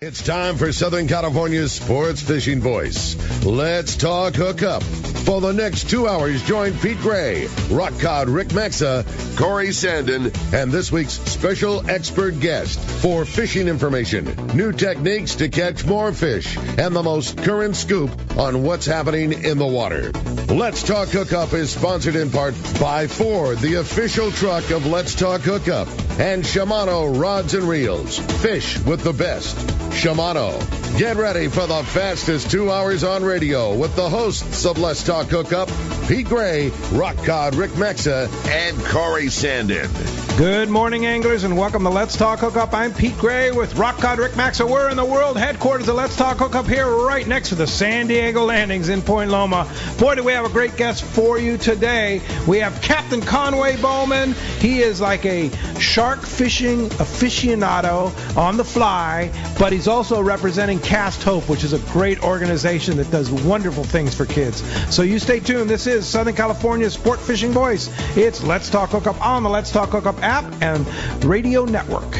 It's time for Southern California's sports fishing voice. Let's talk hookup. For the next 2 hours, join Pete Gray, Rock Cod Rick Maxa, Corey Sandin, and this week's special expert guest for fishing information, new techniques to catch more fish, and the most current scoop on what's happening in the water. Let's Talk Hookup is sponsored in part by Ford, the official truck of Let's Talk Hookup, and Shimano Rods and Reels. Fish with the best. Shimano. Get ready for the fastest 2 hours on radio with the hosts of Let's Talk Hookup, Pete Gray, Rock Cod Rick Maxa, and Corey Sandin. Good morning, anglers, and welcome to Let's Talk Hookup. I'm Pete Gray with Rock Cod Rick Maxa. We're in the world headquarters of Let's Talk Hookup here right next to the San Diego Landings in Point Loma. Boy, do we have a great guest for you today. We have Captain Conway Bowman. He is like a shark fishing aficionado on the fly, but he's also representing Cast Hope, which is a great organization that does wonderful things for kids. So you stay tuned. This is Southern California's sport fishing voice. It's Let's Talk Hookup on the Let's Talk Hookup app and radio network.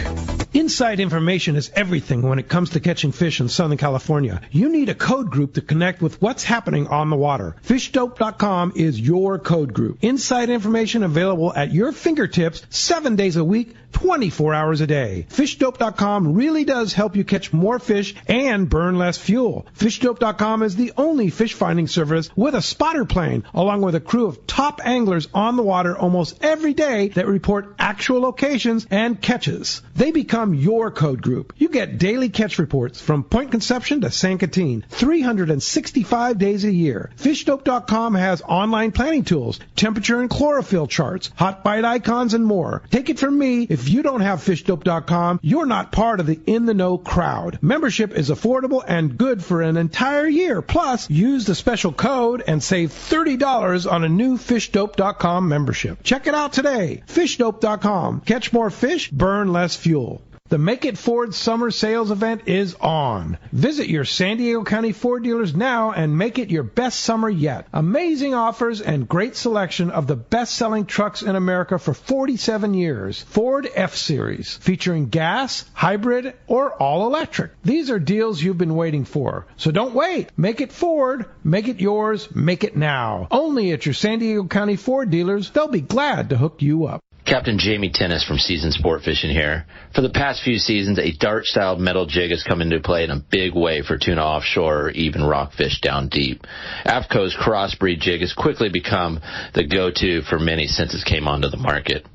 Inside information is everything when it comes to catching fish in Southern California. You need a code group to connect with what's happening on the water. FishDope.com is your code group. Inside information available at your fingertips 7 days a week, 24 hours a day. FishDope.com really does help you catch more fish and burn less fuel. FishDope.com is the only fish finding service with a spotter plane, along with a crew of top anglers on the water almost every day that report actual locations and catches. They become your code group. You get daily catch reports from Point Conception to San Catine, 365 days a year. FishDope.com has online planning tools, temperature and chlorophyll charts, hot bite icons, and more. Take it from me, if you don't have FishDope.com, you're not part of the in-the-know crowd. Membership is affordable and good for an entire year. Plus, use the special code and save $30 on a new FishDope.com membership. Check it out today. FishDope.com. Catch more fish, burn less fuel. The Make It Ford Summer Sales Event is on. Visit your San Diego County Ford dealers now and make it your best summer yet. Amazing offers and great selection of the best-selling trucks in America for 47 years. Ford F-Series, featuring gas, hybrid, or all-electric. These are deals you've been waiting for. So don't wait. Make it Ford. Make it yours. Make it now. Only at your San Diego County Ford dealers. They'll be glad to hook you up. Captain Jamie Tennis from Seasoned Sport Fishing here. For the past few seasons, a dart-style metal jig has come into play in a big way for tuna offshore or even rockfish down deep. AFCO's crossbreed jig has quickly become the go-to for many since it came onto the market.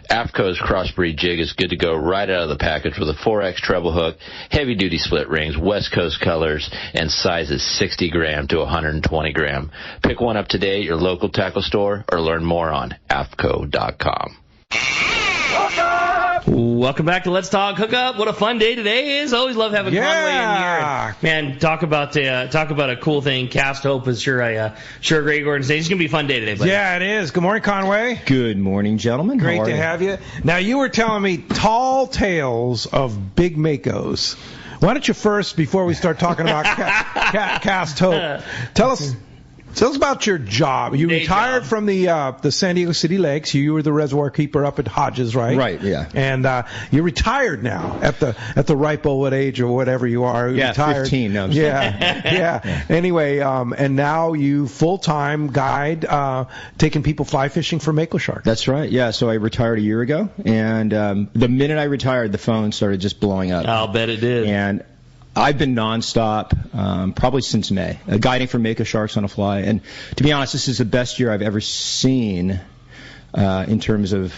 AFCO's crossbreed jig is good to go right out of the package with a 4X treble hook, heavy-duty split rings, West Coast colors, and sizes 60 gram to 120 gram. Pick one up today at your local tackle store or learn more on AFCO.com. Welcome back to Let's Talk Hookup. What a fun day today is. Always love having Conway in here. Man, talk about a cool thing. Cast Hope is sure a great organization. It's going to be a fun day today, buddy. Yeah, it is. Good morning, Conway. Good morning, gentlemen. Great to have you. Now, you were telling me tall tales of big makos. Why don't you first, before we start talking about Cast Hope, tell us about your job. You retired from the San Diego City Lakes. You were the reservoir keeper up at Hodges, right? Right, yeah. And you're retired now at the ripe old age or whatever you are. Yeah, retired. 15. No, yeah. Anyway, and now you full-time guide taking people fly fishing for mako shark. That's right. Yeah, so I retired a year ago, and the minute I retired, the phone started just blowing up. I'll bet it did. And I've been nonstop, probably since May, guiding for mako sharks on a fly. And to be honest, this is the best year I've ever seen in terms of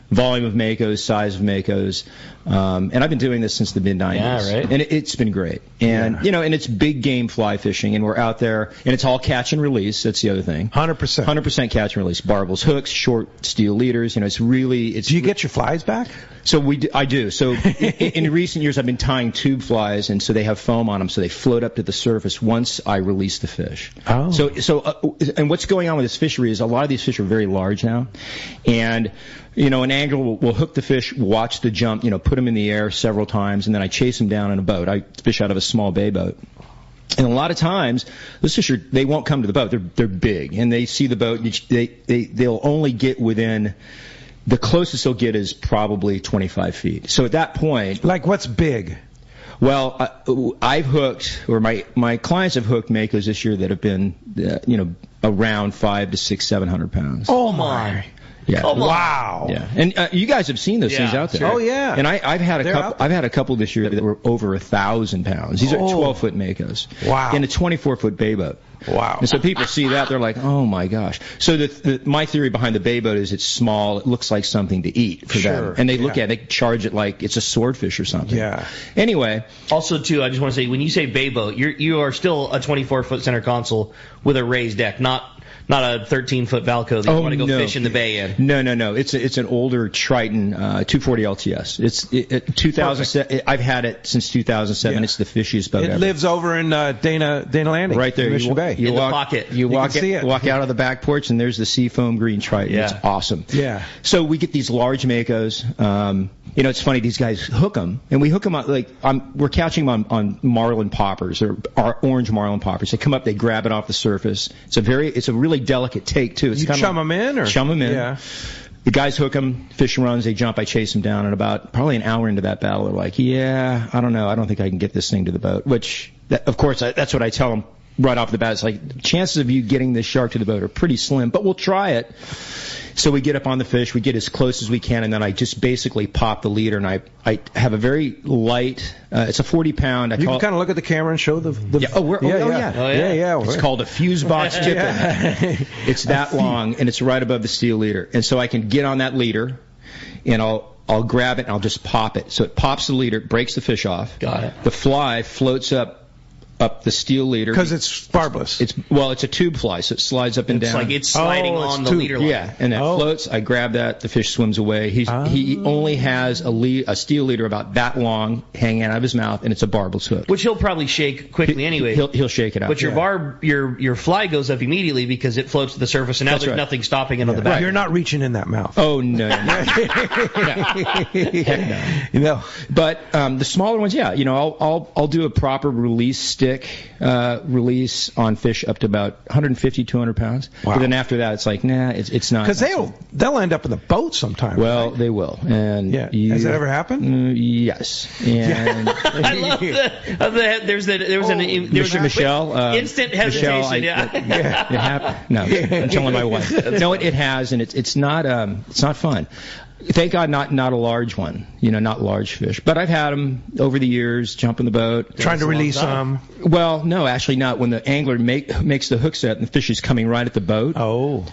volume of makos, size of makos. And I've been doing this since the mid-'90s. Yeah, right. And it's been great. And, and it's big game fly fishing, and we're out there, and it's all catch and release. That's the other thing. 100%. 100% catch and release. Barbels, hooks, short steel leaders. It's really... Do you get your flies back? So I do. So in recent years, I've been tying tube flies, and so they have foam on them, so they float up to the surface once I release the fish. Oh. And what's going on with this fishery is a lot of these fish are very large now, and an angler will hook the fish, watch the jump, put them in the air several times, and then I chase them down in a boat. I fish out of a small bay boat. And a lot of times, those fish they won't come to the boat. They're big, and they see the boat. They'll only get within. The closest they'll get is probably 25 feet. So at that point, like what's big? Well, I've hooked, or my clients have hooked makos this year that have been, around 500 to 600, 700 pounds. Oh my! Yeah. Wow. Yeah, and you guys have seen those things out there. Sure. Oh yeah. And I've had a couple this year that were over 1,000 pounds. These are 12-foot makos. Wow. In a 24-foot bay boat. Wow. And so people see that, they're like, oh my gosh. So my theory behind the bay boat is it's small, it looks like something to eat for them. And they look at it, they charge it like it's a swordfish or something. Yeah. Anyway. Also, too, I just want to say, when you say bay boat, you are still a 24-foot center console with a raised deck, not a 13-foot Valco that you want to go fish in the bay in. No. It's an older Triton 240 LTS. It's 2007. I've had it since 2007. Yeah. It's the fishiest boat ever. It lives over in Dana Landing. Right there. Mission Bay. In the pocket. You walk out of the back porch, and there's the seafoam green Triton. Yeah. It's awesome. Yeah. So we get these large makos. It's funny, these guys hook them, and we hook them on, we're catching them on marlin poppers, or orange marlin poppers. They come up, they grab it off the surface. It's a really delicate take, too. It's you chum them in? Or? Chum them in. Yeah. The guys hook them, fish runs, they jump, I chase them down, and about probably an hour into that battle, they're like, yeah, I don't know, I don't think I can get this thing to the boat, of course, that's what I tell them right off the bat. It's like, chances of you getting this shark to the boat are pretty slim, but we'll try it. So we get up on the fish, we get as close as we can, and then I just basically pop the leader, and I have a very light, it's a 40-pound. You can kind of look at the camera and show the yeah. It's called a fuse box tippet. It's that long, and it's right above the steel leader. And so I can get on that leader, and I'll grab it, and I'll just pop it. So it pops the leader, breaks the fish off. Got it. The fly floats up the steel leader. Because it's barbless. It's a tube fly, so it slides up and down. It's like it's sliding on the leader line. Yeah, and that floats. I grab that. The fish swims away. He only has a steel leader about that long hanging out of his mouth, and it's a barbless hook. Which he'll probably shake quickly anyway. He'll shake it out. But your fly goes up immediately because it floats to the surface, and now there's nothing stopping it on the back. You're not reaching in that mouth. Oh, no. No. But the smaller ones, I'll do a proper release stick. Release on fish up to about 150, 200 pounds. Wow. But then after that, it's like, nah, it's not. Because they'll end up in the boat sometime. Well, right? they will. And has that ever happened? Yes. And I love that. There was Michelle. Instant hesitation. It happened. No, I'm telling my wife. No, it has, and it's not fun. Thank God, not a large one, not large fish. But I've had them over the years, jump in the boat. Trying to release them. Well, no, actually not. When the angler makes the hook set and the fish is coming right at the boat. Oh.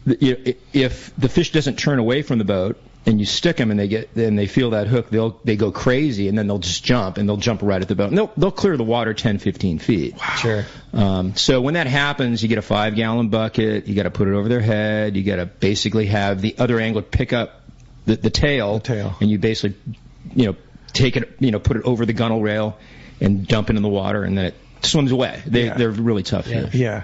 If the fish doesn't turn away from the boat and you stick them and they feel that hook, they go crazy and then they'll just jump and they'll jump right at the boat. And they'll clear the water 10, 15 feet. Wow. Sure. So when that happens, you get a 5-gallon bucket. You got to put it over their head. You got to basically have the other angler pick up the tail, and you basically, take it, put it over the gunnel rail and dump it in the water, and then it swims away. They're really tough fish. Yeah.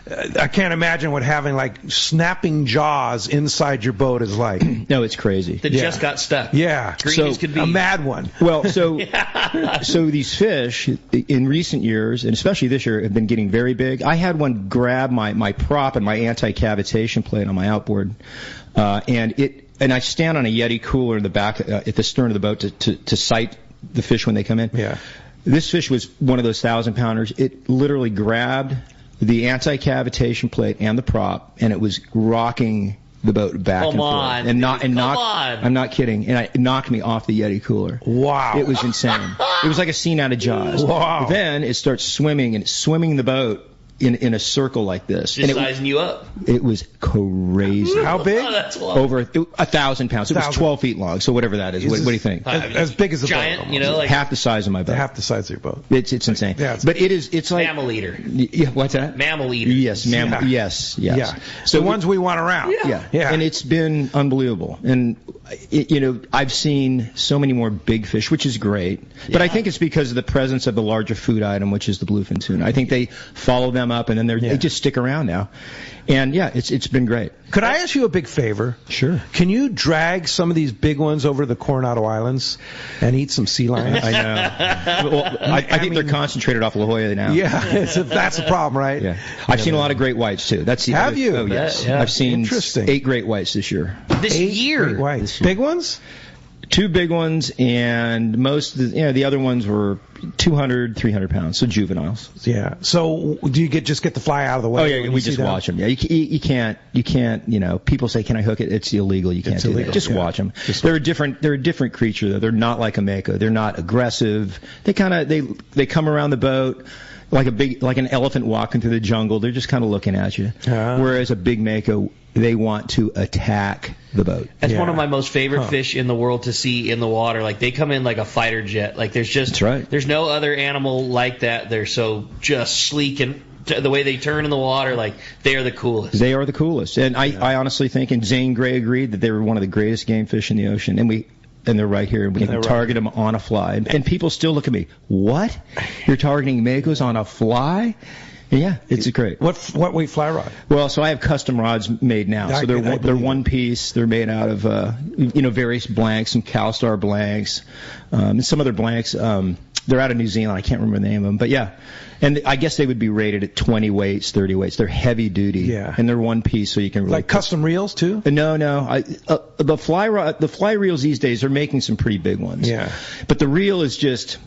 I can't imagine what having snapping jaws inside your boat is like. No, it's crazy. That just got stuck. Yeah. Green as could be. A mad one. Well, so these fish in recent years, and especially this year, have been getting very big. I had one grab my prop and my anti-cavitation plate on my outboard, and I stand on a Yeti cooler in the back at the stern of the boat to sight the fish when they come in. Yeah. This fish was one of those 1,000-pounders. It literally grabbed the anti-cavitation plate and the prop, and it was rocking the boat back and forth. I'm not kidding. And it knocked me off the Yeti cooler. Wow. It was insane. It was like a scene out of Jaws. Wow. Then it starts swimming, and it's swimming the boat in a circle like this. Just sizing you up. It was crazy. How big? Oh, that's wild. Over 1,000 pounds. It was 12 feet long, so whatever that is. What do you think? As big as a giant, boat. like half the size of my boat. Half the size of your boat. It's insane. Yeah, but it's like mammal eater. Yeah, what's that? Mammal eater. Yes, mammal. Yeah. Yes. Yeah. So the ones we want around. Yeah. And it's been unbelievable. And I've seen so many more big fish, which is great. But I think it's because of the presence of the larger food item, which is the bluefin tuna. I think they follow them up, and then they just stick around now. And it's been great. Could I ask you a big favor? Sure. Can you drag some of these big ones over to the Coronado Islands and eat some sea lions? I know. Well, I think they're concentrated off La Jolla now. Yeah, that's the problem, right? Yeah. I've seen a lot of great whites too. Have you? Oh yes. Yeah. I've seen 8 great whites this year. This year. Great whites. Big ones? 2 big ones, and most of the other ones were 200, 300 pounds, so juveniles. Yeah. So do you just get the fly out of the way? Oh yeah, we just watch them. Yeah, you can't. People say, "Can I hook it?" It's illegal. You can't do that. Just watch them. They're a different creature though. They're not like a mako. They're not aggressive. They come around the boat like an elephant walking through the jungle. They're just kind of looking at you. Whereas a big mako, they want to attack the boat. That's one of my most favorite fish in the world to see in the water. Like, they come in like a fighter jet. Like, That's right. There's no other animal like that. They're so just sleek, and the way they turn in the water, like, they are the coolest. They are the coolest. And I honestly think, and Zane Grey agreed, that they were one of the greatest game fish in the ocean. And they're right here. We can target them on a fly. And people still look at me, what? You're targeting makos on a fly? Yeah, it's great. What weight fly rod? Well, so I have custom rods made now. So they're one piece. They're made out of various blanks, some CalStar blanks, and some other blanks. They're out of New Zealand. I can't remember the name of them, but yeah. And I guess they would be rated at 20 weights, 30 weights. They're heavy duty. Yeah. And they're one piece, so you can really custom reels too. No. The fly reels these days are making some pretty big ones. Yeah. But the reel is just,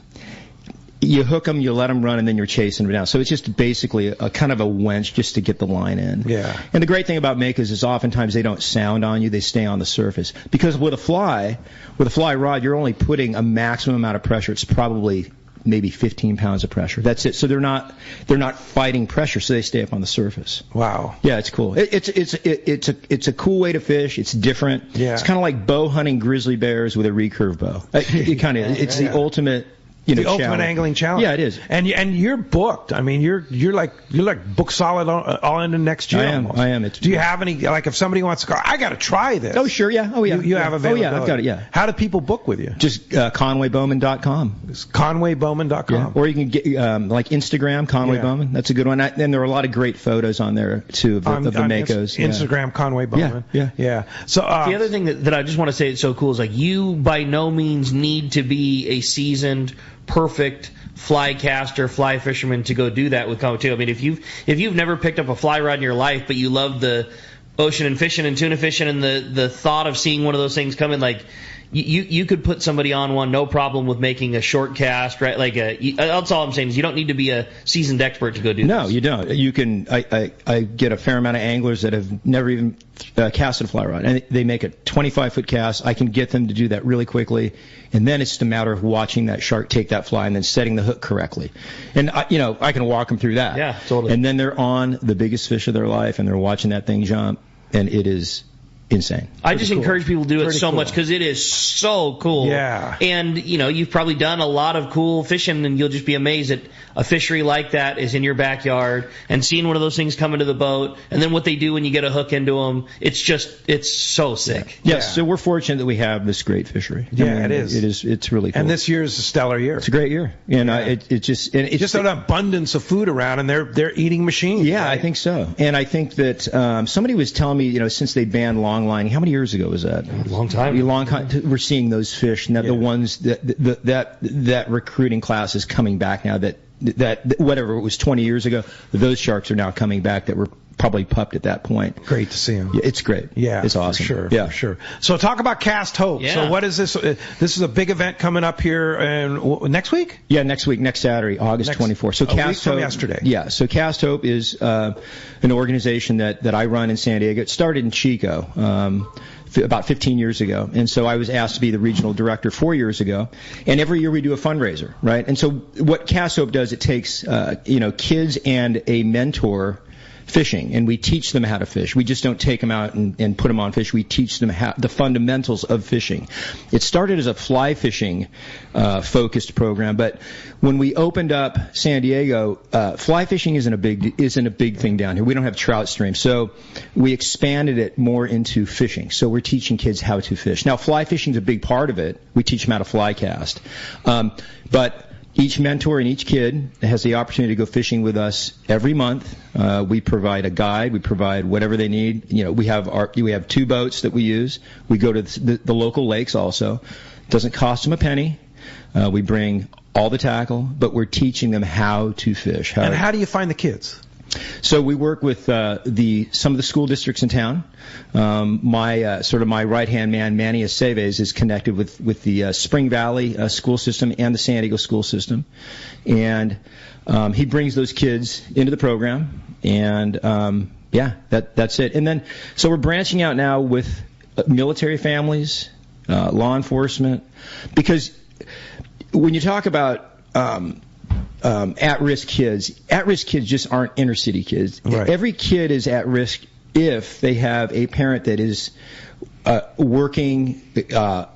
you hook them, you let them run, and then you're chasing them down. So it's just basically a kind of a wench just to get the line in. Yeah. And the great thing about makos is oftentimes they don't sound on you; they stay on the surface. Because with a fly rod, you're only putting a maximum amount of pressure. It's probably maybe 15 pounds of pressure. That's it. So they're not fighting pressure, so they stay up on the surface. Wow. Yeah, it's cool. It's a cool way to fish. It's different. Yeah. It's kind of like bow hunting grizzly bears with a recurve bow. It's the ultimate. The ultimate angling challenge. Yeah, it is. And you're booked. I mean, you're like book solid all into next year. I am. Do you have any, like, if somebody wants to go, I got to try this? Oh, sure, yeah. Oh, yeah. You have availability. Oh, yeah, I've got it, yeah. How do people book with you? Just ConwayBowman.com. It's ConwayBowman.com. Yeah. Or you can get, like Instagram, Conway Bowman. That's a good one. And there are a lot of great photos on there, too, of the makos. Instagram, Conway Bowman. Yeah. So the other thing that I just want to say that's so cool is, like, you by no means need to be a seasoned, perfect fly caster, fly fisherman to go do that with Conway too. I mean, if you've never picked up a fly rod in your life, but you love the ocean and fishing and tuna fishing and the thought of seeing one of those things come in, like, you could put somebody on one, no problem, with making a short cast, right? Like, that's all I'm saying is you don't need to be a seasoned expert to go do this. No, you don't. You can. I get a fair amount of anglers that have never even casted a fly rod, and they make a 25-foot cast. I can get them to do that really quickly, and then it's just a matter of watching that shark take that fly and then setting the hook correctly. And I can walk them through that. Yeah, totally. And then they're on the biggest fish of their life, and they're watching that thing jump, and it is insane. I just encourage people to do it so much because it is so cool. Yeah. And, you've probably done a lot of cool fishing, and you'll just be amazed that a fishery like that is in your backyard, and seeing one of those things come into the boat, and then what they do when you get a hook into them, it's so sick. Yeah. Yes, so we're fortunate that we have this great fishery. Yeah, it is. It's really cool. And this year is a stellar year. It's a great year. And it's just an abundance of food around, and they're eating machines. Yeah, right? I think so. And I think that somebody was telling me, since they banned long lining, how many years ago was that? A long time. We're seeing those fish, and the ones that recruiting class is coming back now. That whatever it was 20 years ago, those sharks are now coming back that were probably pupped at that point. Great to see them. Yeah, it's great. Yeah, it's awesome. For sure. For sure. So talk about Cast Hope. Yeah. So what is this? This is a big event coming up here next week? Yeah, next week, next Saturday, August 24th. So Cast Hope from yesterday. Yeah. So Cast Hope is an organization that I run in San Diego. It started in Chico. About 15 years ago. And so I was asked to be the regional director 4 years ago. And every year we do a fundraiser, right? And so what Cast Hope does, it takes, kids and a mentor fishing, and we teach them how to fish. We just don't take them out and put them on fish. We teach them the fundamentals of fishing. It started as a fly fishing focused program, but when we opened up San Diego, fly fishing isn't a big thing down here. We don't have trout streams, so we expanded it more into fishing. So we're teaching kids how to fish. Now, fly fishing is a big part of it. We teach them how to fly cast, but each mentor and each kid has the opportunity to go fishing with us every month. We provide a guide. We provide whatever they need. We have 2 boats that we use. We go to the local lakes also. It doesn't cost them a penny. We bring all the tackle, but we're teaching them how to fish. And how do you find the kids? So we work with some of the school districts in town. My right-hand man, Manny Aceves, is connected with the Spring Valley school system and the San Diego school system, and he brings those kids into the program, and that's it. And then so we're branching out now with military families, law enforcement, because when you talk about at-risk kids just aren't inner-city kids. Right. Every kid is at risk if they have a parent that is working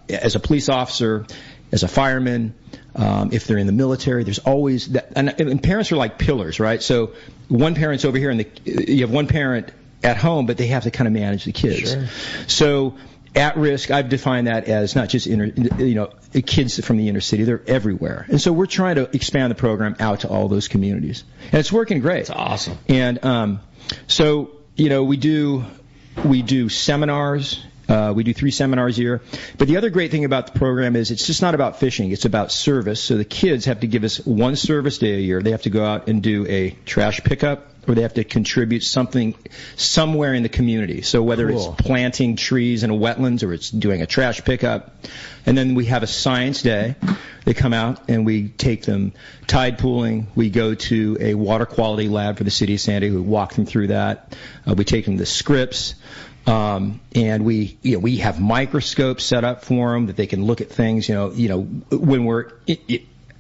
as a police officer, as a fireman, if they're in the military. There's always that, and parents are like pillars, right? So one parent's over here, and you have one parent at home, but they have to kind of manage the kids. Sure. So at risk, I've defined that as not just kids from the inner city; they're everywhere. And so we're trying to expand the program out to all those communities, and it's working great. It's awesome. And so we do seminars. We do 3 seminars a year. But the other great thing about the program is it's just not about fishing. It's about service. So the kids have to give us 1 service day a year. They have to go out and do a trash pickup, or they have to contribute something somewhere in the community. So whether it's planting trees in a wetlands or it's doing a trash pickup. And then we have a science day. They come out and we take them tide pooling. We go to a water quality lab for the city of San Diego. We walk them through that. We take them to scripts. And we have microscopes set up for them that they can look at things. When we're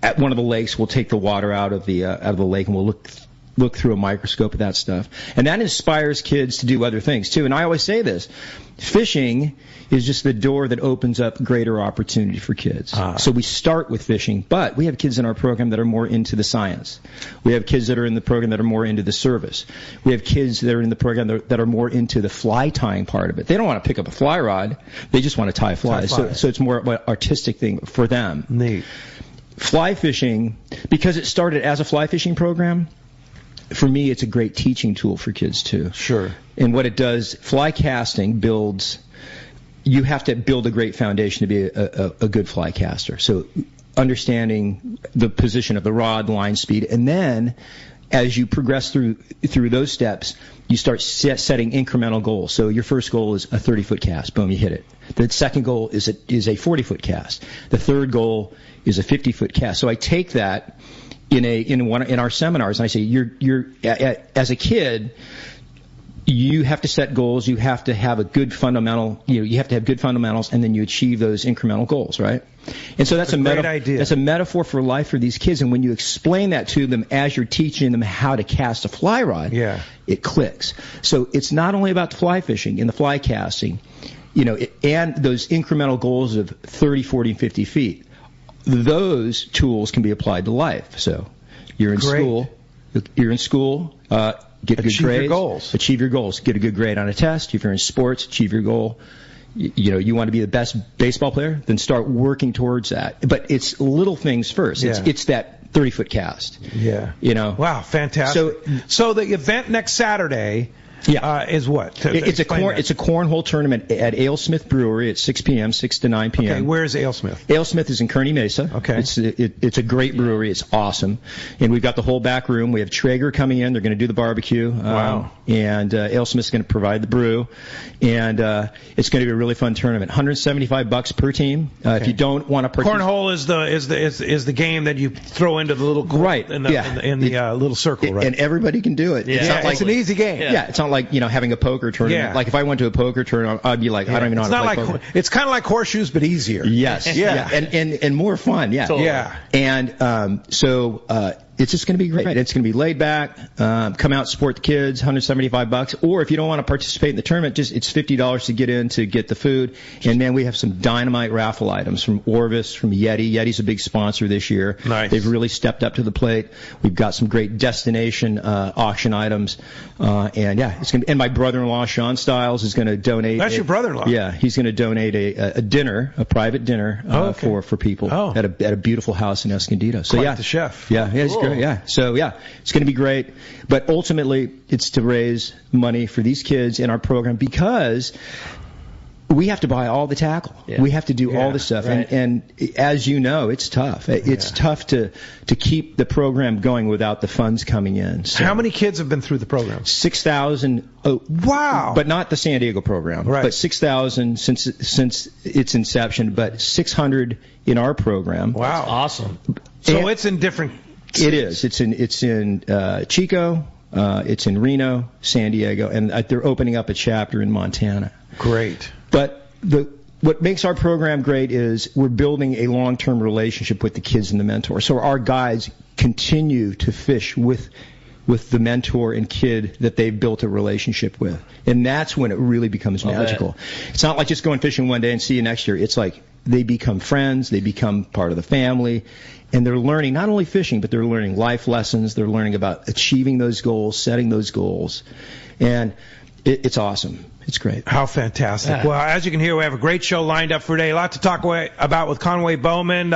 at one of the lakes, we'll take the water out of the lake and we'll look through a microscope at that stuff. And that inspires kids to do other things too. And I always say this: fishing is just the door that opens up greater opportunity for kids. So we start with fishing, but we have kids in our program that are more into the science. We have kids that are in the program that are more into the service. We have kids that are in the program that are more into the fly tying part of it. They don't want to pick up a fly rod. They just want to tie flies. So it's more of an artistic thing for them. Neat. Fly fishing, because it started as a fly fishing program, for me it's a great teaching tool for kids too. Sure. And what it does, fly casting builds... You have to build a great foundation to be a good fly caster. So understanding the position of the rod, line speed, and then as you progress through those steps, you start setting incremental goals. So your first goal is a 30-foot cast. Boom, you hit it. The second goal is a 40-foot cast. The third goal is a 50-foot cast. So I take that in our seminars and I say, you're as a kid, you have to set goals. You have to have a good fundamental. You have to have good fundamentals, and then you achieve those incremental goals, right? And so that's a great idea. That's a metaphor for life for these kids. And when you explain that to them as you're teaching them how to cast a fly rod, it clicks. So it's not only about the fly fishing and the fly casting, and those incremental goals of 30, 40, and 50 feet. Those tools can be applied to life. So you're in school. You're in school. Get good grades. Achieve your goals. Get a good grade on a test. If you're in sports, achieve your goal. You want to be the best baseball player, then start working towards that. But it's little things first. Yeah. It's that 30-foot cast. Yeah. Wow, fantastic. So the event next Saturday is what? It's a cornhole tournament at Alesmith Brewery at 6 p.m., 6 to 9 p.m. Okay, where's Alesmith? Alesmith is in Kearny Mesa. Okay. It's a great brewery. It's awesome. And we've got the whole back room. We have Traeger coming in. They're going to do the barbecue. Wow. And Alesmith's going to provide the brew. And it's going to be a really fun tournament. $175 per team. If you don't want to participate. Cornhole is the game that you throw into the little in the little circle, right? And everybody can do it. Yeah. It's an easy game. Yeah, it's not like having a poker tournament. Yeah. Like if I went to a poker tournament, I'd be like, I don't even know how to play poker. It's kind of like horseshoes, but easier. Yes. And more fun. Yeah. Totally. Yeah. And so it's just going to be great. It's going to be laid back. Come out, support the kids. $175. Or if you don't want to participate in the tournament, it's $50 to get in to get the food. And man, we have some dynamite raffle items from Orvis, from Yeti. Yeti's a big sponsor this year. Nice. They've really stepped up to the plate. We've got some great destination auction items. It's going to. And my brother-in-law Sean Stiles is going to donate. That's your brother-in-law. Yeah, he's going to donate a dinner, a private dinner for people at a beautiful house in Escondido. So Quite the chef. Yeah, he's great. Yeah. So it's going to be great. But ultimately, it's to raise money for these kids in our program because we have to buy all the tackle. Yeah. We have to do all the stuff. Right. And as you know, it's tough. It's tough to keep the program going without the funds coming in. So How many kids have been through the program? 6,000. Wow. But not the San Diego program. Right. But 6,000 since its inception, but 600 in our program. Wow. Awesome. So it's in different cities. It is. It's in Chico, it's in Reno, San Diego, and they're opening up a chapter in Montana. Great. But what makes our program great is we're building a long-term relationship with the kids and the mentor. So our guides continue to fish with the mentor and kid that they've built a relationship with. And that's when it really becomes magical. It's not like just going fishing one day and see you next year. It's like they become friends, they become part of the family, and they're learning not only fishing, but they're learning life lessons. They're learning about achieving those goals, setting those goals. And it's awesome. It's great. How fantastic. Yeah. Well, as you can hear, we have a great show lined up for today. A lot to talk about with Conway Bowman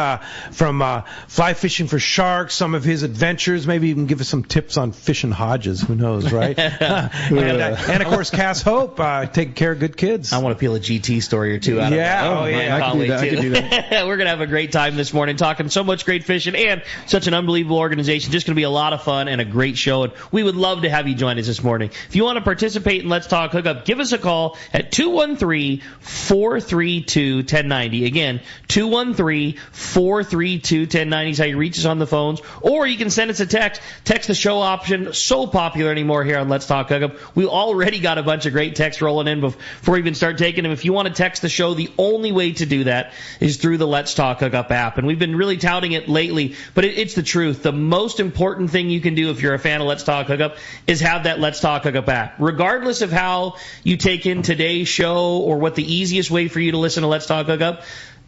from fly fishing for sharks, some of his adventures, maybe even give us some tips on fishing Hodges. Who knows, right? and, of course, Cass Hope, taking care of good kids. I want to peel a GT story or two out of that. I could do that. We're going to have a great time this morning talking so much great fishing and such an unbelievable organization. Just going to be a lot of fun and a great show. And we would love to have you join us this morning. If you want to participate in Let's Talk Hookup, give us a call at 213-432-1090. Again, 213-432-1090 is how you reach us on the phones. Or you can send us a text. Text the show option, so popular anymore here on Let's Talk Hookup. We already got a bunch of great texts rolling in before we even start taking them. If you want to text the show, the only way to do that is through the Let's Talk Hookup app. And we've been really touting it lately, but it's the truth. The most important thing you can do if you're a fan of Let's Talk Hookup is have that Let's Talk Hookup app. Regardless of how you take in today's show or what the easiest way for you to listen to Let's Talk Hookup,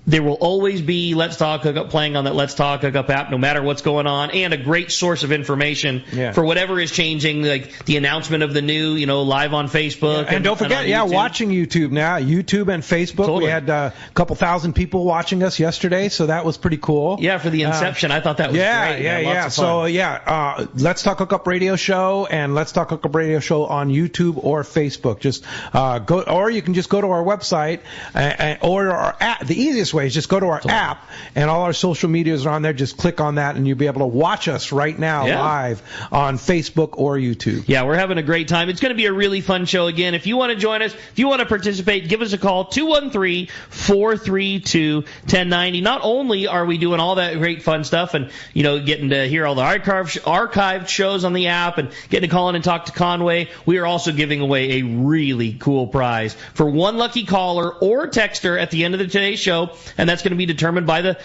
there will always be Let's Talk Hookup playing on that Let's Talk Hookup app, no matter what's going on, and a great source of information for whatever is changing, like the announcement of the new, live on Facebook. And don't forget, watching YouTube now, YouTube and Facebook. Totally. We had a couple thousand people watching us yesterday, so that was pretty cool. Yeah, for the inception, I thought that was great. Yeah. So, Let's Talk Hookup Radio Show and Let's Talk Hookup Radio Show on YouTube or Facebook. Just go, or you can just go to our website or our app. The easiest way is just go to our app, and all our social medias are on there. Just click on that, and you'll be able to watch us right now live on Facebook or YouTube. Yeah, we're having a great time. It's going to be a really fun show again. If you want to join us, if you want to participate, give us a call, 213-432-1090. Not only are we doing all that great fun stuff and, getting to hear all the archived shows on the app and getting to call in and talk to Conway, we are also giving away a really cool prize for one lucky caller or texter at the end of today's show. And that's going to be determined by the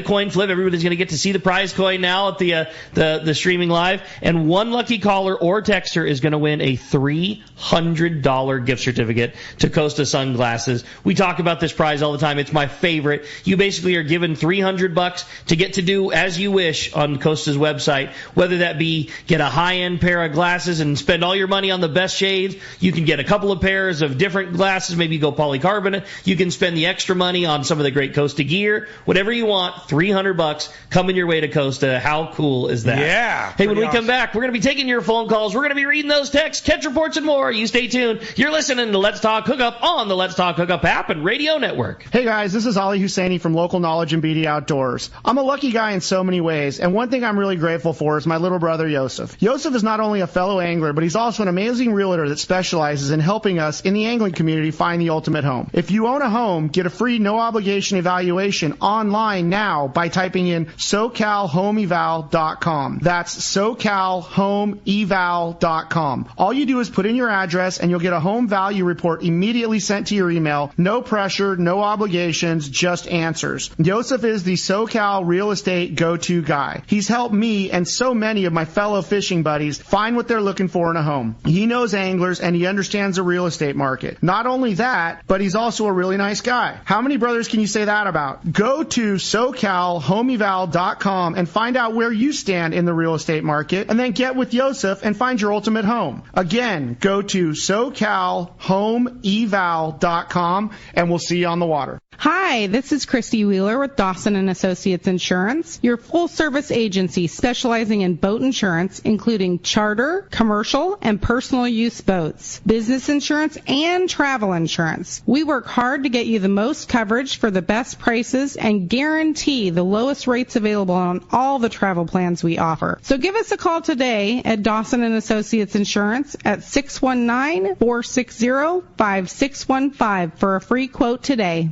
coin flip. Everybody's going to get to see the prize coin now at the streaming live. And one lucky caller or texter is going to win a $300 gift certificate to Costa Sunglasses. We talk about this prize all the time. It's my favorite. You basically are given $300 to get to do as you wish on Costa's website. Whether that be get a high-end pair of glasses and spend all your money on the best shades. You can get a couple of pairs of different glasses. Maybe go polycarbonate. You can spend the extra money on some of the great Costa gear, whatever you want, $300 coming your way to Costa. How cool is that? Yeah. Hey, when we come back, we're going to be taking your phone calls. We're going to be reading those texts, catch reports, and more. You stay tuned. You're listening to Let's Talk Hookup on the Let's Talk Hookup app and radio network. Hey guys, this is Ali Husseini from Local Knowledge and BD Outdoors. I'm a lucky guy in so many ways, and one thing I'm really grateful for is my little brother Yosef. Yosef is not only a fellow angler, but he's also an amazing realtor that specializes in helping us in the angling community find the ultimate home. If you own a home, get a free no-obligation evaluation online now by typing in SoCalHomeEval.com. That's SoCalHomeEval.com. All you do is put in your address and you'll get a home value report immediately sent to your email. No pressure, no obligations, just answers. Joseph is the SoCal real estate go-to guy. He's helped me and so many of my fellow fishing buddies find what they're looking for in a home. He knows anglers and he understands the real estate market. Not only that, but he's also a really nice guy. How many brothers can you say say that about? Go to SoCalHomeeval.com and find out where you stand in the real estate market, and then get with Yosef and find your ultimate home. Again, go to SoCalHomeeval.com, and we'll see you on the water. Hi, this is Christy Wheeler with Dawson & Associates Insurance, your full-service agency specializing in boat insurance, including charter, commercial, and personal use boats, business insurance, and travel insurance. We work hard to get you the most coverage for the best prices and guarantee the lowest rates available on all the travel plans we offer. So give us a call today at Dawson & Associates Insurance at 619-460-5615 for a free quote today.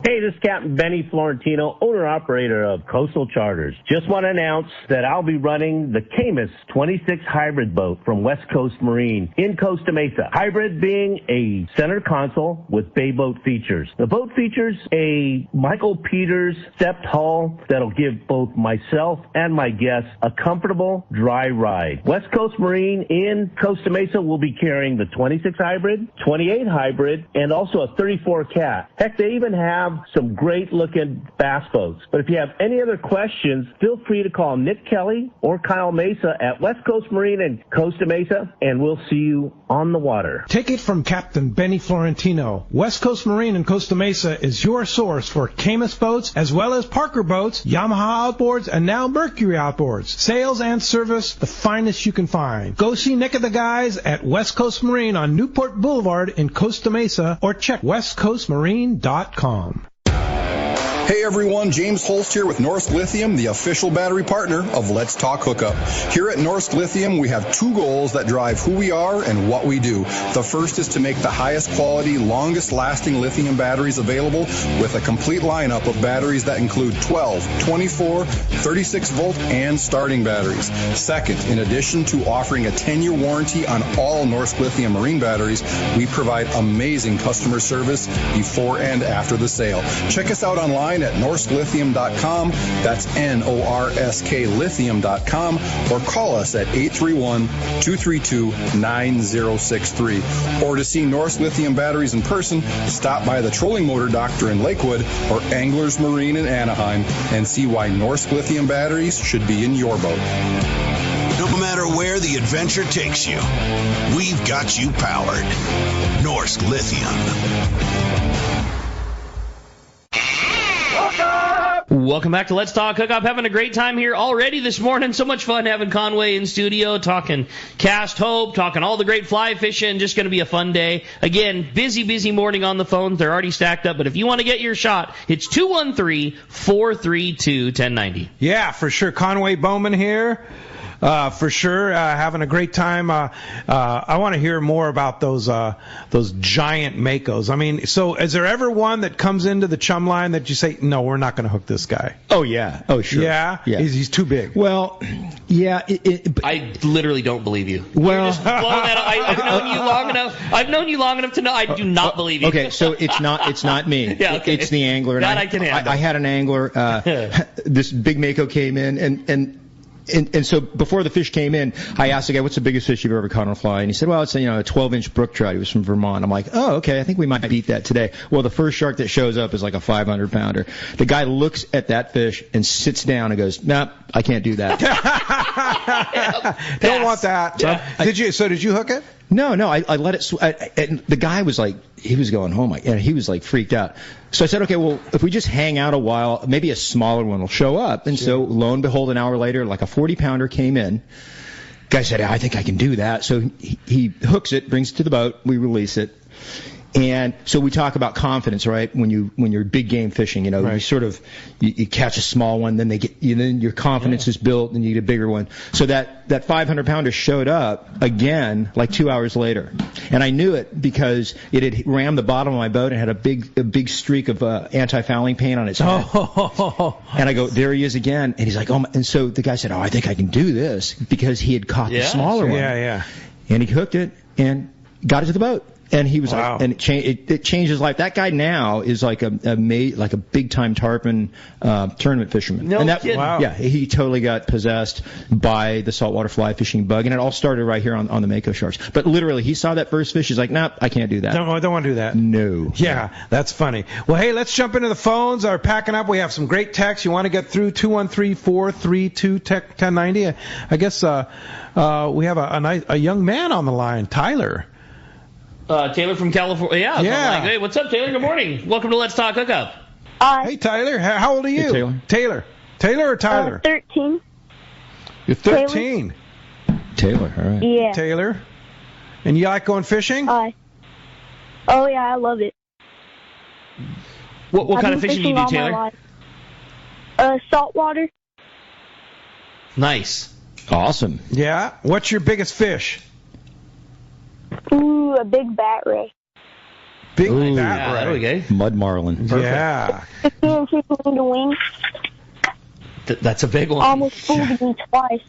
Hey, this is Captain Benny Florentino, owner-operator of Coastal Charters. Just want to announce that I'll be running the Camus 26 hybrid boat from West Coast Marine in Costa Mesa. Hybrid being a center console with bay boat features. The boat features a Michael Peters stepped hull that'll give both myself and my guests a comfortable, dry ride. West Coast Marine in Costa Mesa will be carrying the 26 hybrid, 28 hybrid, and also a 34 cat. Heck, they even have some great looking bass boats. But if you have any other questions, feel free to call Nick Kelly or Kyle Mesa at West Coast Marine in Costa Mesa, and we'll see you on the water. Take it from Captain Benny Florentino. West Coast Marine in Costa Mesa is your source for Camus boats, as well as Parker boats, Yamaha outboards, and now Mercury outboards. Sales and service, the finest you can find. Go see Nick and the guys at West Coast Marine on Newport Boulevard in Costa Mesa, or check westcoastmarine.com. Hey everyone, James Holst here with Norsk Lithium, the official battery partner of Let's Talk Hookup. Here at Norsk Lithium, we have two goals that drive who we are and what we do. The first is to make the highest quality, longest lasting lithium batteries available with a complete lineup of batteries that include 12, 24, 36 volt and starting batteries. Second, in addition to offering a 10-year warranty on all Norsk Lithium marine batteries, we provide amazing customer service before and after the sale. Check us out online at norsklithium.com. That's Norsk lithium.com, or call us at 831-232-9063. Or to see Norsk Lithium batteries in person, stop by the Trolling Motor Doctor in Lakewood or Anglers Marine in Anaheim and see why Norsk Lithium batteries should be in your boat. No matter where the adventure takes you, we've got you powered. Norsk Lithium. Welcome back to Let's Talk Hookup. Having a great time here already this morning. So much fun having Conway in studio, talking Cast Hope, talking all the great fly fishing. Just going to be a fun day. Again, busy morning on the phones. They're already stacked up. But if you want to get your shot, it's 213-432-1090. Yeah, for sure. Conway Bowman here. For sure, having a great time. I want to hear more about those giant makos. I mean, so is there ever one that comes into the chum line that you say, no, we're not going to hook this guy? Oh, yeah. Oh, sure. Yeah? He's too big. Well, yeah. I literally don't believe you. Well, you're just blowing that up. I've known you long enough. I've known you long enough to know I do not believe you. Okay, so it's not me. Yeah, okay. It's the angler. That I can handle. I had an angler. This big mako came in, and so before the fish came in, I asked the guy, what's the biggest fish you've ever caught on a fly? And he said, well, it's a 12-inch brook trout. He was from Vermont. I'm like, oh, okay, I think we might beat that today. Well, the first shark that shows up is like a 500-pounder. The guy looks at that fish and sits down and goes, nah, I can't do that. Don't want that. Yeah. Did you hook it? No, I let it. And the guy was like, he was going home, and he was like freaked out. So I said, okay, well, if we just hang out a while, maybe a smaller one will show up. And so lo and behold, an hour later, like a 40-pounder came in. Guy said, I think I can do that. So he hooks it, brings it to the boat, we release it. And so we talk about confidence, right? When you're big game fishing, right. You sort of you catch a small one, then then your confidence is built, and you get a bigger one. So that 500-pounder showed up again like 2 hours later, and I knew it because it had rammed the bottom of my boat and had a big streak of anti-fouling paint on its head. And I go, there he is again, and he's like, oh, and so the guy said, oh, I think I can do this because he had caught the smaller one. Yeah. And he hooked it and got it to the boat. And he was Wow. like, and it changed his life. That guy now is like a big time tarpon tournament fisherman. No and that, kidding. Wow. Yeah, he totally got possessed by the saltwater fly fishing bug, and it all started right here on the mako sharks. But literally, he saw that first fish. He's like, nope, I can't do that. I don't want to do that. No. Yeah, that's funny. Well, hey, let's jump into the phones. Are packing up. We have some great texts. You want to get through 213-432-1090. I guess we have a young man on the line, Tyler. Taylor from California. Yeah. Yeah. Like, hey, what's up, Taylor? Good morning. Welcome to Let's Talk Hookup. Hey, Tyler. How old are you? Hey, Taylor. Taylor or Tyler? 13. You're 13. Taylor, all right. Yeah. Taylor. And you like going fishing? Oh, yeah, I love it. What kind I've of been fishing do you do, all my Taylor? life. Saltwater. Nice. Awesome. Yeah. What's your biggest fish? Ooh, a big bat ray. Big Ooh. bat Yeah, there we ray. go. Mud marlin. Yeah. 15 inches in the wing. That's a big one. Almost fooled me twice.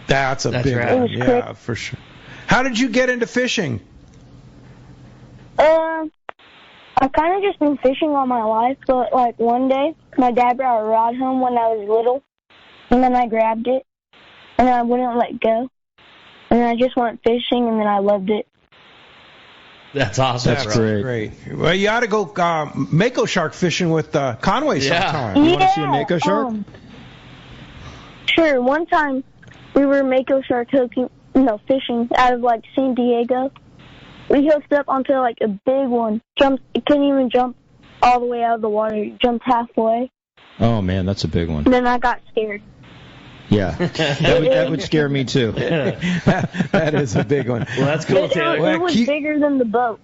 That's That's big right. one. It was Yeah, quick. for sure. How did you get into fishing? I've kind of just been fishing all my life, but like one day, my dad brought a rod home when I was little, and then I grabbed it, and then I wouldn't let go. And then I just went fishing, and then I loved it. That's awesome. That's bro. great. Well, you ought to go mako shark fishing with Conway Yeah. sometime. You want to see a mako shark? Sure. One time, we were mako shark fishing out of like San Diego. We hooked up onto like a big one. It couldn't even jump all the way out of the water. It jumped halfway. Oh man, that's a big one. And then I got scared. Yeah, that would scare me too. That is a big one. Well, that's cool, Taylor. It was bigger than the boat.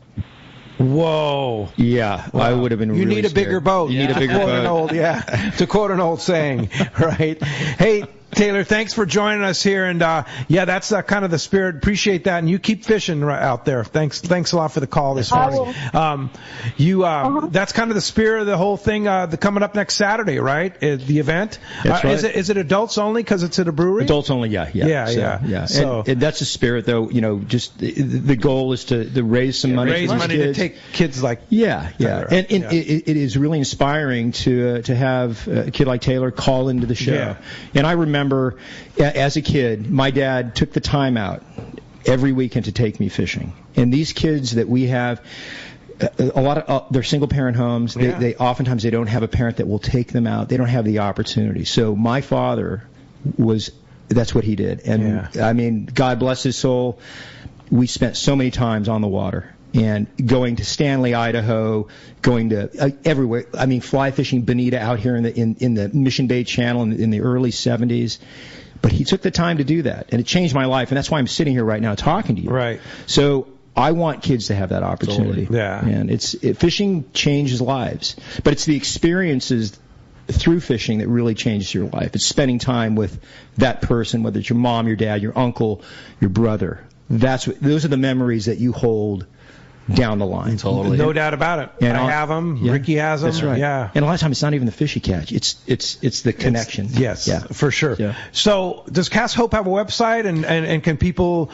Whoa. Yeah, I would have been. You really need a bigger scared. boat. You need a bigger boat. To quote an old saying, right? Hey, Taylor, thanks for joining us here, and that's kind of the spirit. Appreciate that, and you keep fishing right out there. Thanks a lot for the call this morning. That's kind of the spirit of the whole thing. Coming up next Saturday, right? The event. That's right. Is it adults only because it's at a brewery? Adults only, yeah. So and that's the spirit, though. You know, just the goal is to raise some money. raise for these money kids. to take kids like. Yeah. And it is really inspiring to have a kid like Taylor call into the show. Yeah. And I remember as a kid, my dad took the time out every weekend to take me fishing. And these kids that we have, a lot of they're single parent homes. They oftentimes they don't have a parent that will take them out. They don't have the opportunity. So my father that's what he did. And I mean, God bless his soul. We spent so many times on the water. And going to Stanley, Idaho, going to everywhere. I mean, fly fishing bonita out here in the Mission Bay Channel in the early 70s. But he took the time to do that, and it changed my life. And that's why I'm sitting here right now talking to you. Right. So I want kids to have that opportunity. Totally. Yeah. And fishing changes lives, but it's the experiences through fishing that really changes your life. It's spending time with that person, whether it's your mom, your dad, your uncle, your brother. Those are the memories that you hold down the line. Totally. No doubt about it. And I have them. Yeah, Ricky has them. That's right. Yeah. And a lot of times it's not even the fish you catch. It's the connection. Yes. Yeah. For sure. Yeah. So does Cast Hope have a website and can people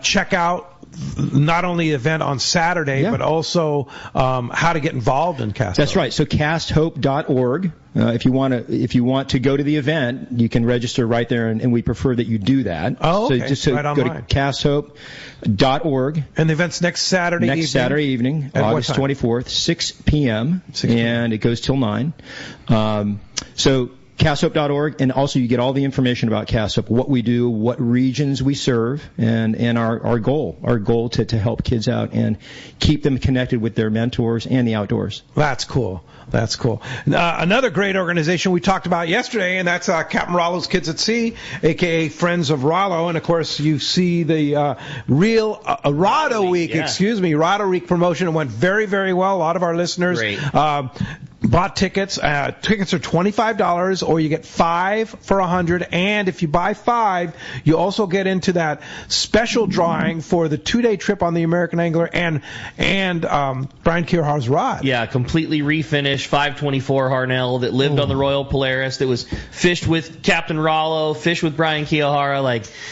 check out not only the event on Saturday but also how to get involved in Cast Hope? That's right. So casthope.org. If you want to go to the event, you can register right there, and we prefer that you do that. Oh, okay. So just right go online. to casthope.org. And the event's next Saturday evening? At August 24th, 6 p.m. And it goes till 9. So casthope.org, and also you get all the information about Cast Hope, what we do, what regions we serve, and our goal to help kids out and keep them connected with their mentors and the outdoors. That's cool. Another great organization we talked about yesterday, and that's Captain Rollo's Kids at Sea, a.k.a. Friends of Rollo. And, of course, you see the Rado Week promotion. It went very, very well. A lot of our listeners bought tickets. Tickets are $25, or you get 5 for $100. And if you buy 5, you also get into that special drawing for the 2-day trip on the American Angler and Brian Keohar's rod. Yeah, completely refinished 524 Harnell that lived on the Royal Polaris. That was fished with Captain Rollo, fished with Brian Keohara.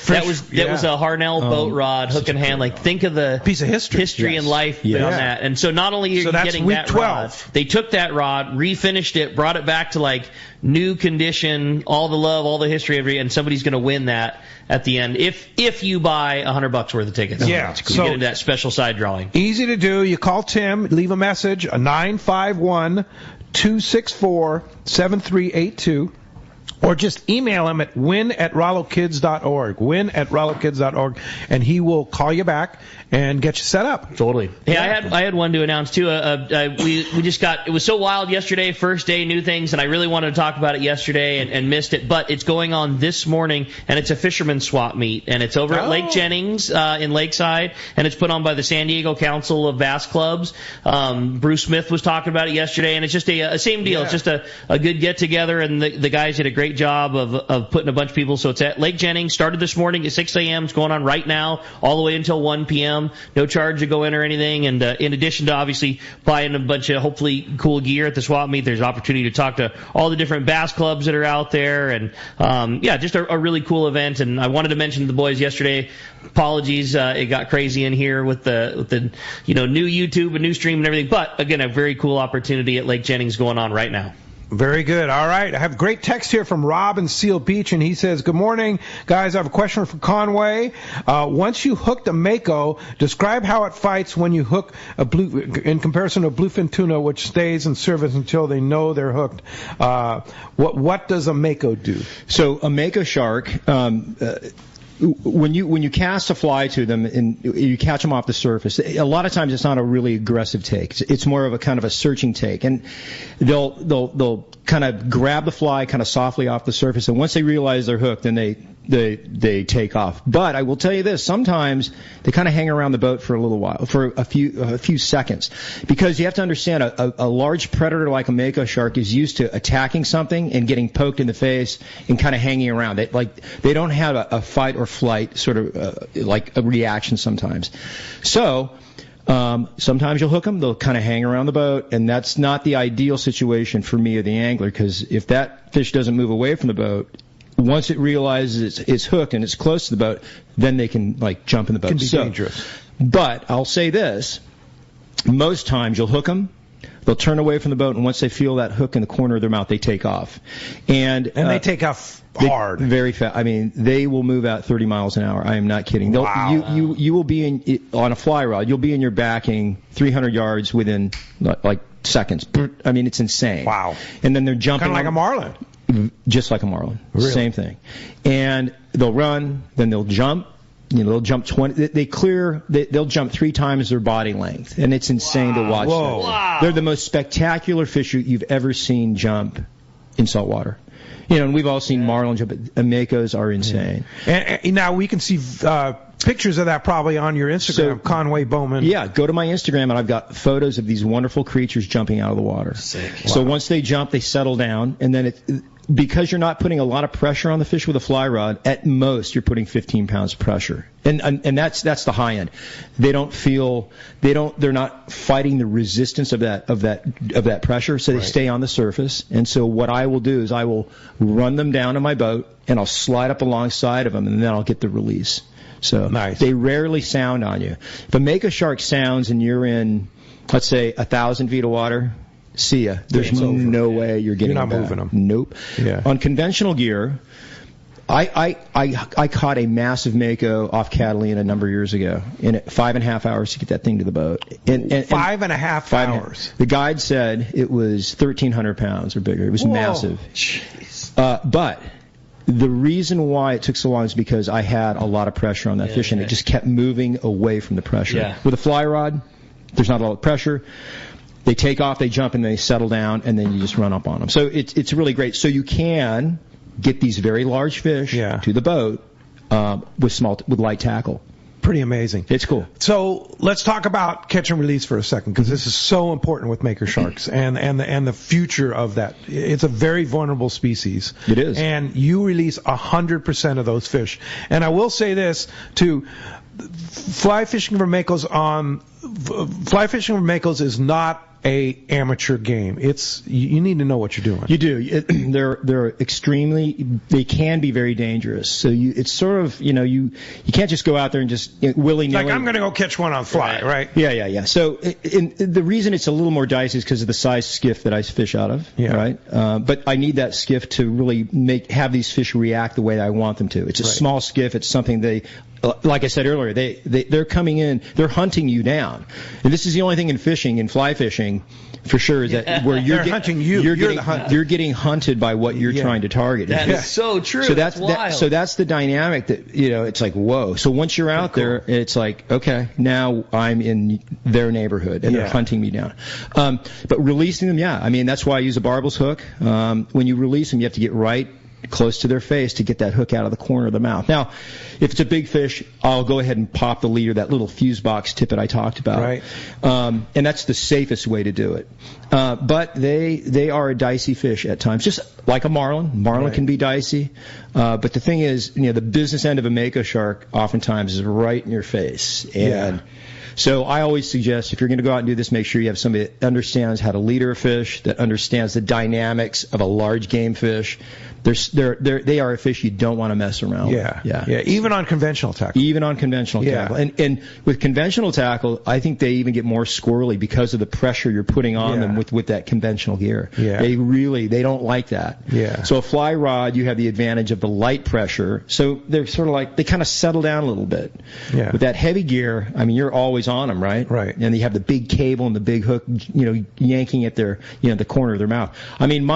That was a Harnell boat rod, hook and hand. Think of the piece of history and life on that. And so not only are you getting that 12. rod, they took that rod, refinished it, brought it back to new condition, all the love, all the history, and somebody's going to win that at the end if you buy $100 worth of tickets. Yeah, you get into that special side drawing. Easy to do. You call Tim, leave a message, 951-264-7382. Or just email him at win@rollokids.org, win@rollokids.org, and he will call you back and get you set up. Totally. Hey, I had one to announce too. We just got, it was so wild yesterday, first day, new things, and I really wanted to talk about it yesterday and missed it, but it's going on this morning, and it's a fisherman swap meet, and it's over at Lake Jennings in Lakeside, and it's put on by the San Diego Council of Bass Clubs. Bruce Smith was talking about it yesterday, and it's just a same deal. Yeah. It's just a good get together, and the guys did a great job of putting a bunch of people. So it's at Lake Jennings. Started this morning at 6 a.m. It's going on right now, all the way until 1 p.m. No charge to go in or anything. And in addition to obviously buying a bunch of hopefully cool gear at the swap meet, there's opportunity to talk to all the different bass clubs that are out there. And just a really cool event. And I wanted to mention to the boys yesterday. Apologies, it got crazy in here with the new YouTube and new stream and everything. But again, a very cool opportunity at Lake Jennings going on right now. Very good. All right. I have a great text here from Rob in Seal Beach, and he says, good morning, guys. I have a question for Conway. Once you hooked a Mako, describe how it fights when you hook a in comparison to a bluefin tuna, which stays in service until they know they're hooked. What does a Mako do? So a Mako shark, when you cast a fly to them and you catch them off the surface, a lot of times it's not a really aggressive take. It's more of a kind of a searching take, and they'll kind of grab the fly kind of softly off the surface, and once they realize they're hooked, then they take off. But I will tell you this: sometimes they kind of hang around the boat for a little while, for a few seconds, because you have to understand a large predator like a Mako shark is used to attacking something and getting poked in the face and kind of hanging around. They don't have a fight or flight sort of like a reaction sometimes. So sometimes you'll hook them, they'll kind of hang around the boat, and that's not the ideal situation for me or the angler, because if that fish doesn't move away from the boat, once it realizes it's hooked and it's close to the boat, then they can jump in the boat. Can be dangerous. But I'll say this: most times you'll hook them, they'll turn away from the boat, and once they feel that hook in the corner of their mouth, they take off. And they take off hard. Very fast. I mean, they will move out 30 miles an hour. I am not kidding. Wow. You will be on a fly rod, you'll be in your backing 300 yards within seconds. I mean, it's insane. Wow. And then they're jumping. Kind of like a marlin. Just like a marlin. Really? Same thing. And they'll run, then they'll jump. They'll jump 20. They'll jump 3 times their body length, and it's insane to watch. Whoa. Them. Wow. They're the most spectacular fish you've ever seen jump in saltwater. And we've all seen marlin jump, but Makos are insane. And now we can see pictures of that probably on your Instagram, Conway Bowman. Yeah, go to my Instagram, and I've got photos of these wonderful creatures jumping out of the water. Sick. So once they jump, they settle down, and then because you're not putting a lot of pressure on the fish with a fly rod, at most you're putting 15 pounds of pressure, and that's the high end. They're not fighting the resistance of that pressure, so they stay on the surface. And so what I will do is I will run them down in my boat, and I'll slide up alongside of them, and then I'll get the release. So nice. They rarely sound on you. If a Mako shark sounds and you're in, let's say, 1,000 feet of water, see ya. There's no way you're getting You're not them moving back. them. Nope. Yeah. On conventional gear, I caught a massive Mako off Catalina a number of years ago in 5.5 hours to get that thing to the boat. And 5.5 hours. The guide said it was 1,300 pounds or bigger. It was massive. Jeez. But the reason why it took so long is because I had a lot of pressure on that fish, and it just kept moving away from the pressure. Yeah. With a fly rod, there's not a lot of pressure. They take off, they jump, and they settle down, and then you just run up on them. So it's really great. So you can get these very large fish to the boat with light tackle. pretty amazing. It's cool. So let's talk about catch and release for a second, because this is so important with Maker sharks and the future of that. It's a very vulnerable species. It is. And you release 100% of those fish. And I will say this too. Fly fishing for makos is not a amateur game. It's you need to know what you're doing. You do. They're extremely. They can be very dangerous. So it's sort of you can't just go out there and just willy nilly. Like I'm going to go catch one on fly, right? Yeah. So the reason it's a little more dicey is because of the size skiff that I fish out of. Yeah. Right. But I need that skiff to really have these fish react the way I want them to. It's a small skiff. It's something they. Like I said earlier, they're coming in, they're hunting you down. And this is the only thing in fishing, in fly fishing, for sure, is that where you're hunting you. You're getting hunted by what you're trying to target. That is so true. So that's the dynamic that, it's like, whoa. So once you're out there, it's like, okay, now I'm in their neighborhood and they're hunting me down. But releasing them, I mean, that's why I use a barbel's hook. When you release them, you have to get right close to their face to get that hook out of the corner of the mouth. Now, if it's a big fish, I'll go ahead and pop the leader, that little fuse box tippet I talked about. Right. And that's the safest way to do it. But they are a dicey fish at times, just like a marlin. Marlin can be dicey. But the thing is, the business end of a mako shark oftentimes is right in your face. And so I always suggest, if you're going to go out and do this, make sure you have somebody that understands how to leader a fish, that understands the dynamics of a large game fish. They are a fish you don't want to mess around with. Yeah. Even on conventional tackle. Tackle. And with conventional tackle, I think they even get more squirrely because of the pressure you're putting on them with that conventional gear. Yeah. They don't like that. Yeah. So a fly rod, you have the advantage of the light pressure. So they're sort of like, they kind of settle down a little bit. Yeah. With that heavy gear, I mean, you're always on them, right? Right. And you have the big cable and the big hook, yanking at their, the corner of their mouth. I mean,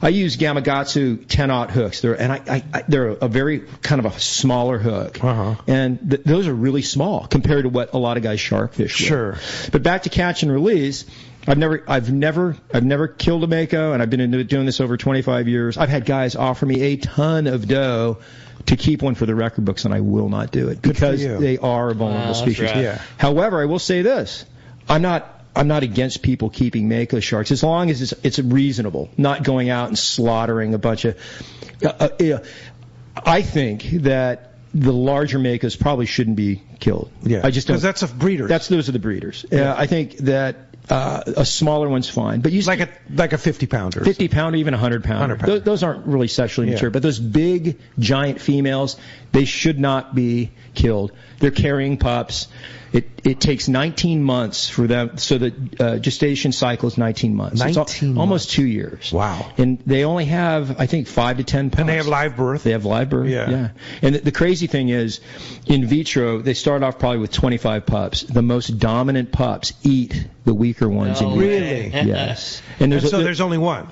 I use Gamakatsu 10-aught hooks. They're a very kind of a smaller hook. And those are really small compared to what a lot of guys shark fish with. Sure. But back to catch and release, I've never killed a mako, and I've been doing this over 25 years. I've had guys offer me a ton of dough to keep one for the record books, and I will not do it because they are a vulnerable species. Right. Yeah. However, I will say this. I'm not against people keeping mako sharks as long as it's reasonable, not going out and slaughtering a bunch of. I think that the larger makos probably shouldn't be killed. Yeah, I just don't. Because that's a breeder. Those are the breeders. I think that a smaller one's fine, but like a 50-pounder, 50-pounder, even 100-pounder. Those aren't really sexually mature, but those big giant females, they should not be killed. They're carrying pups. It takes 19 months for them, so the gestation cycle is 19 months. Almost 2 years. Wow. And they only have, I think, 5 to 10 pups. And they have live birth? They have live birth, yeah. And the crazy thing is, in vitro, they start off probably with 25 pups. The most dominant pups eat the weaker ones in vitro. Really? Yes. And there's only one?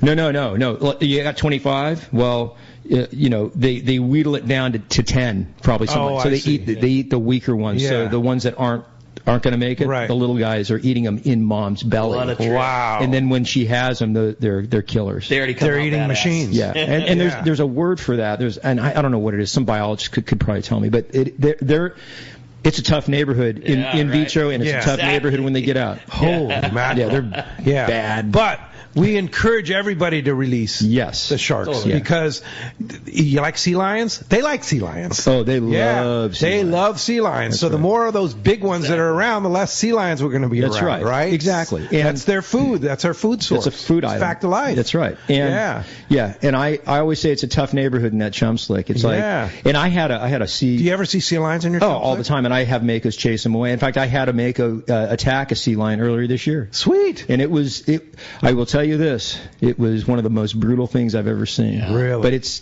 No. You got 25? Well, they wheedle it down to 10, probably. So they eat the weaker ones. Yeah. So the ones that aren't going to make it, the little guys are eating them in mom's belly. Wow. And then when she has them, they're killers. They're eating machines. Yeah. And there's a word for that. And I don't know what it is. Some biologist could probably tell me, but it's a tough neighborhood in vitro, and it's a tough neighborhood when they get out. Holy mackerel. They're bad. But we encourage everybody to release the sharks because you like sea lions? They like sea lions. Oh, they love sea lions. They love sea lions. So the more of those big ones that are around, the less sea lions we're going to be around. That's right. Exactly. And that's their food. That's our food source. It's a food item. Fact of life. That's right. And and I always say it's a tough neighborhood in that chum slick. It's like, and I had a sea. Do you ever see sea lions in your chum slick? All the time, and I have makos chase them away. In fact, I had a mako attack a sea lion earlier this year. Sweet. And I will tell you this. It was one of the most brutal things I've ever seen. Yeah. Really? But it's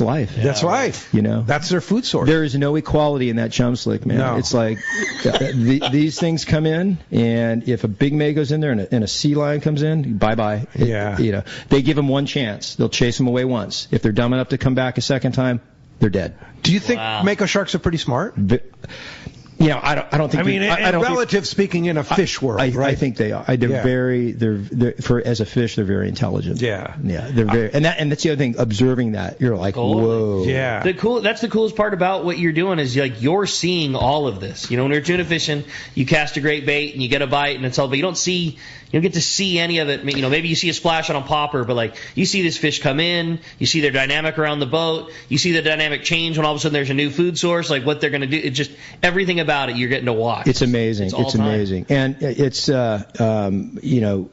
life. That's life. That's their food source. There is no equality in that chum slick, man. No. It's like these things come in, and if a big mako's in there and a sea lion comes in, bye-bye. They give them one chance. They'll chase them away once. If they're dumb enough to come back a second time, they're dead. Do you think mako sharks are pretty smart? You know, I don't think. I mean, relative speaking, in a fish world, right? I think they are. They're as a fish, they're very intelligent. Yeah. They're very, and that's the other thing. Observing that, you're like, whoa. Yeah. That's the coolest part about what you're doing is like you're seeing all of this. You know, when you're tuna fishing, you cast a great bait and you get a bite and it's all, but you don't get to see any of it. You know, maybe you see a splash on a popper, but like you see this fish come in, you see their dynamic around the boat, you see the dynamic change when all of a sudden there's a new food source, like what they're going to do. It's just everything about it you're getting to watch. It's amazing. It's amazing. And it's you know,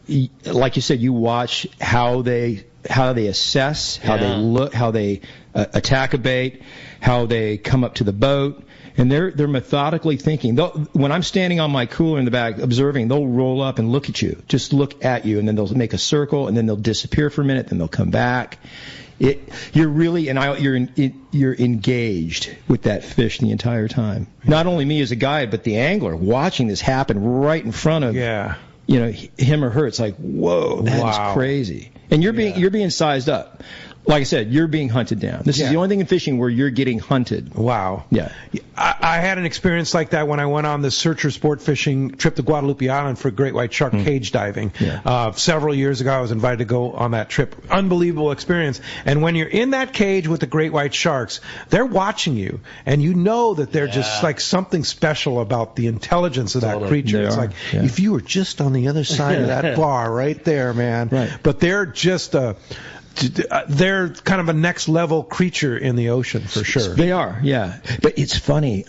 like you said, you watch how they assess, how they look, how they attack a bait, how they come up to the boat. And they're methodically thinking. When I'm standing on my cooler in the back observing, they'll roll up and look at you, just look at you, and then they'll make a circle, and then they'll disappear for a minute, then they'll come back. You're really you're engaged with that fish the entire time. Not only me as a guide, but the angler watching this happen right in front of you know, him or her. It's like, whoa, that is crazy. And you're being sized up. Like I said, you're being hunted down. This is the only thing in fishing where you're getting hunted. Wow. Yeah. I had an experience like that when I went on the Searcher sport fishing trip to Guadalupe Island for great white shark cage diving. Several years ago, I was invited to go on that trip. Unbelievable experience. And when you're in that cage with the great white sharks, they're watching you, and you know that they're just like something special about the intelligence of that creature. It's like if you were just on the other side of that bar right there, man. Right. But they're just they're kind of a next level creature in the ocean for sure. They are, yeah. But it's funny.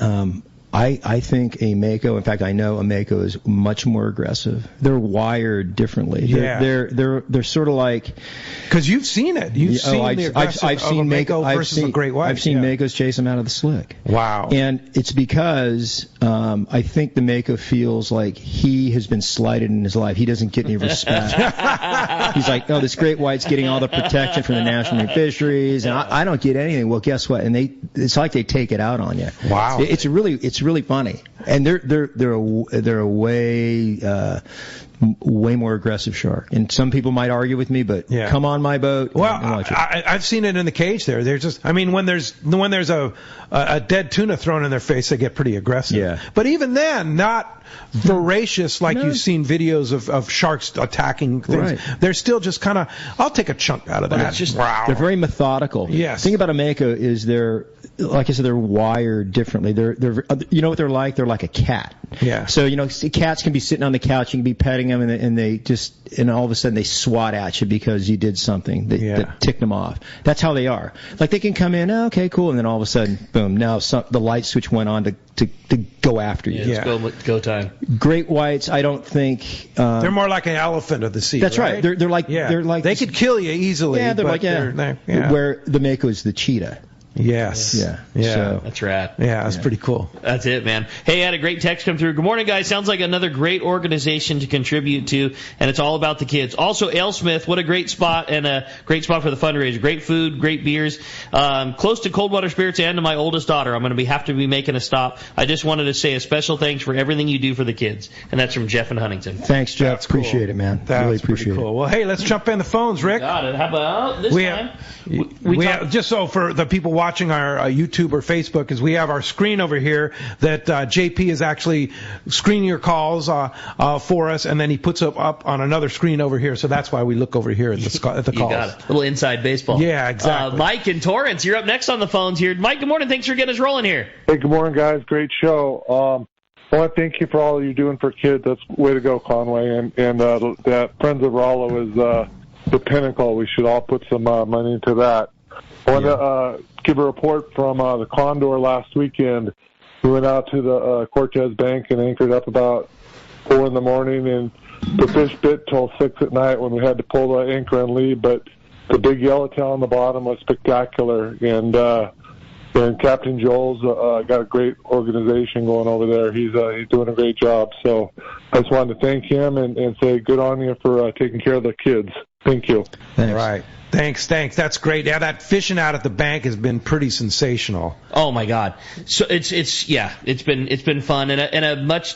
I think a mako, in fact, I know a mako is much more aggressive. They're wired differently. They're sort of like, because you've seen it. You've seen the aggressive I've seen of a mako versus a great white. I've seen makos chase them out of the slick. Wow. And it's because I think the mako feels like he has been slighted in his life. He doesn't get any respect. He's like, oh, this great white's getting all the protection from the National Marine Fisheries, and I don't get anything. Well, guess what? And it's like they take it out on you. Wow. It's really funny, and they're a way more aggressive shark. And some people might argue with me, but come on my boat. Well, I've seen it in the cage there. They're just, I mean, when there's a dead tuna thrown in their face, they get pretty aggressive. Yeah. But even then, not voracious like you've seen videos of sharks attacking things. Right. They're still just kind of, I'll take a chunk out of that. It's just, they're very methodical. Yes. The thing about a mako is like I said, they're wired differently. They're you know what they're like? They're like a cat. Yeah. So, you know, cats can be sitting on the couch, you can be petting them, and all of a sudden they swat at you because you did something that ticked them off. That's how they are. Like they can come in, okay, cool, and then all of a sudden, boom, now the light switch went on to go after you. It's go time. Great whites, I don't think they're more like an elephant of the sea. That's right. They're like they could kill you easily. Yeah, they're where the mako is the cheetah. Yes. Yeah. So, that's rad. Yeah, that's pretty cool. That's it, man. Hey, I had a great text come through. Good morning, guys. Sounds like another great organization to contribute to, and it's all about the kids. Also, AleSmith, what a great spot, and a great spot for the fundraiser. Great food, great beers. Close to Coldwater Spirits and to my oldest daughter. I'm going to have to be making a stop. I just wanted to say a special thanks for everything you do for the kids. And that's from Jeff in Huntington. Thanks, Jeff. That's appreciate it, man. Really appreciate cool. it. Well, hey, let's jump in the phones, Rick. Got it. How about this time? We have, just so for the people watching our YouTube or Facebook, is we have our screen over here that JP is actually screening your calls for us, and then he puts up on another screen over here. So that's why we look over here at the calls. You got it. A little inside baseball. Yeah, exactly. Mike in Torrance, you're up next on the phones here. Mike, good morning. Thanks for getting us rolling here. Hey, good morning, guys. Great show. I want to thank you for all you're doing for kids. That's way to go, Conway. And that Friends of Rollo is the pinnacle. We should all put some money into that. I want to give a report from the Condor last weekend. We went out to the Cortez Bank and anchored up about 4 in the morning, and the fish bit till 6 at night when we had to pull the anchor and leave. But the big yellowtail on the bottom was spectacular, and Captain Joel's got a great organization going over there. He's doing a great job. So I just wanted to thank him and say good on you for taking care of the kids. Thank you. Thanks. All right. Thanks. That's great. Yeah, that fishing out at the bank has been pretty sensational. Oh my God! So it's been fun and a much,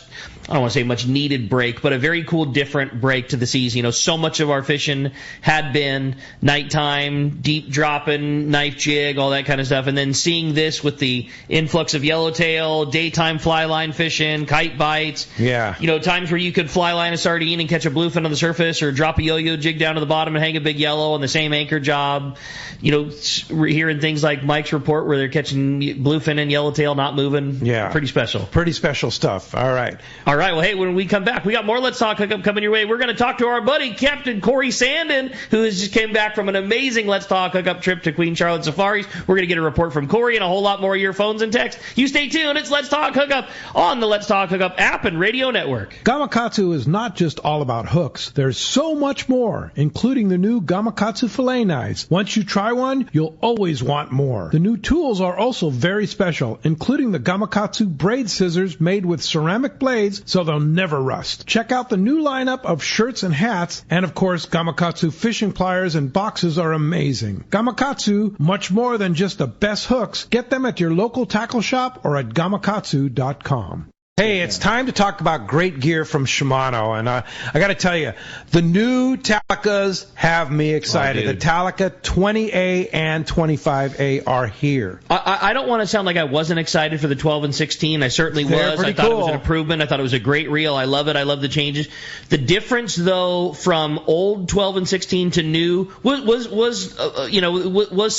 I don't want to say much needed break, but a very cool, different break to the season. You know, so much of our fishing had been nighttime, deep dropping, knife jig, all that kind of stuff, and then seeing this with the influx of yellowtail, daytime fly line fishing, kite bites. Yeah. You know, times where you could fly line a sardine and catch a bluefin on the surface, or drop a yo-yo jig down to the bottom and hang a big yellow on the same anchor job. You know, we're hearing things like Mike's report where they're catching bluefin and yellowtail not moving. Yeah. Pretty special. Pretty special stuff. All right. All right. Well, hey, when we come back, we got more Let's Talk Hookup coming your way. We're going to talk to our buddy, Captain Corey Sandin, who has just came back from an amazing Let's Talk Hookup trip to Queen Charlotte Safaris. We're going to get a report from Corey and a whole lot more of your phones and texts. You stay tuned. It's Let's Talk Hookup on the Let's Talk Hookup app and radio network. Gamakatsu is not just all about hooks. There's so much more, including the new Gamakatsu fillet knives. Once you try one, you'll always want more. The new tools are also very special, including the Gamakatsu braid scissors made with ceramic blades so they'll never rust. Check out the new lineup of shirts and hats, and of course, Gamakatsu fishing pliers and boxes are amazing. Gamakatsu, much more than just the best hooks. Get them at your local tackle shop or at gamakatsu.com. Hey, it's time to talk about great gear from Shimano, and I got to tell you, the new Talicas have me excited. The Talica 20A and 25A are here. I don't want to sound like I wasn't excited for the 12 and 16. I certainly was. I thought it was an improvement. I thought it was a great reel. I love it. I love the changes. The difference, though, from old 12 and 16 to new was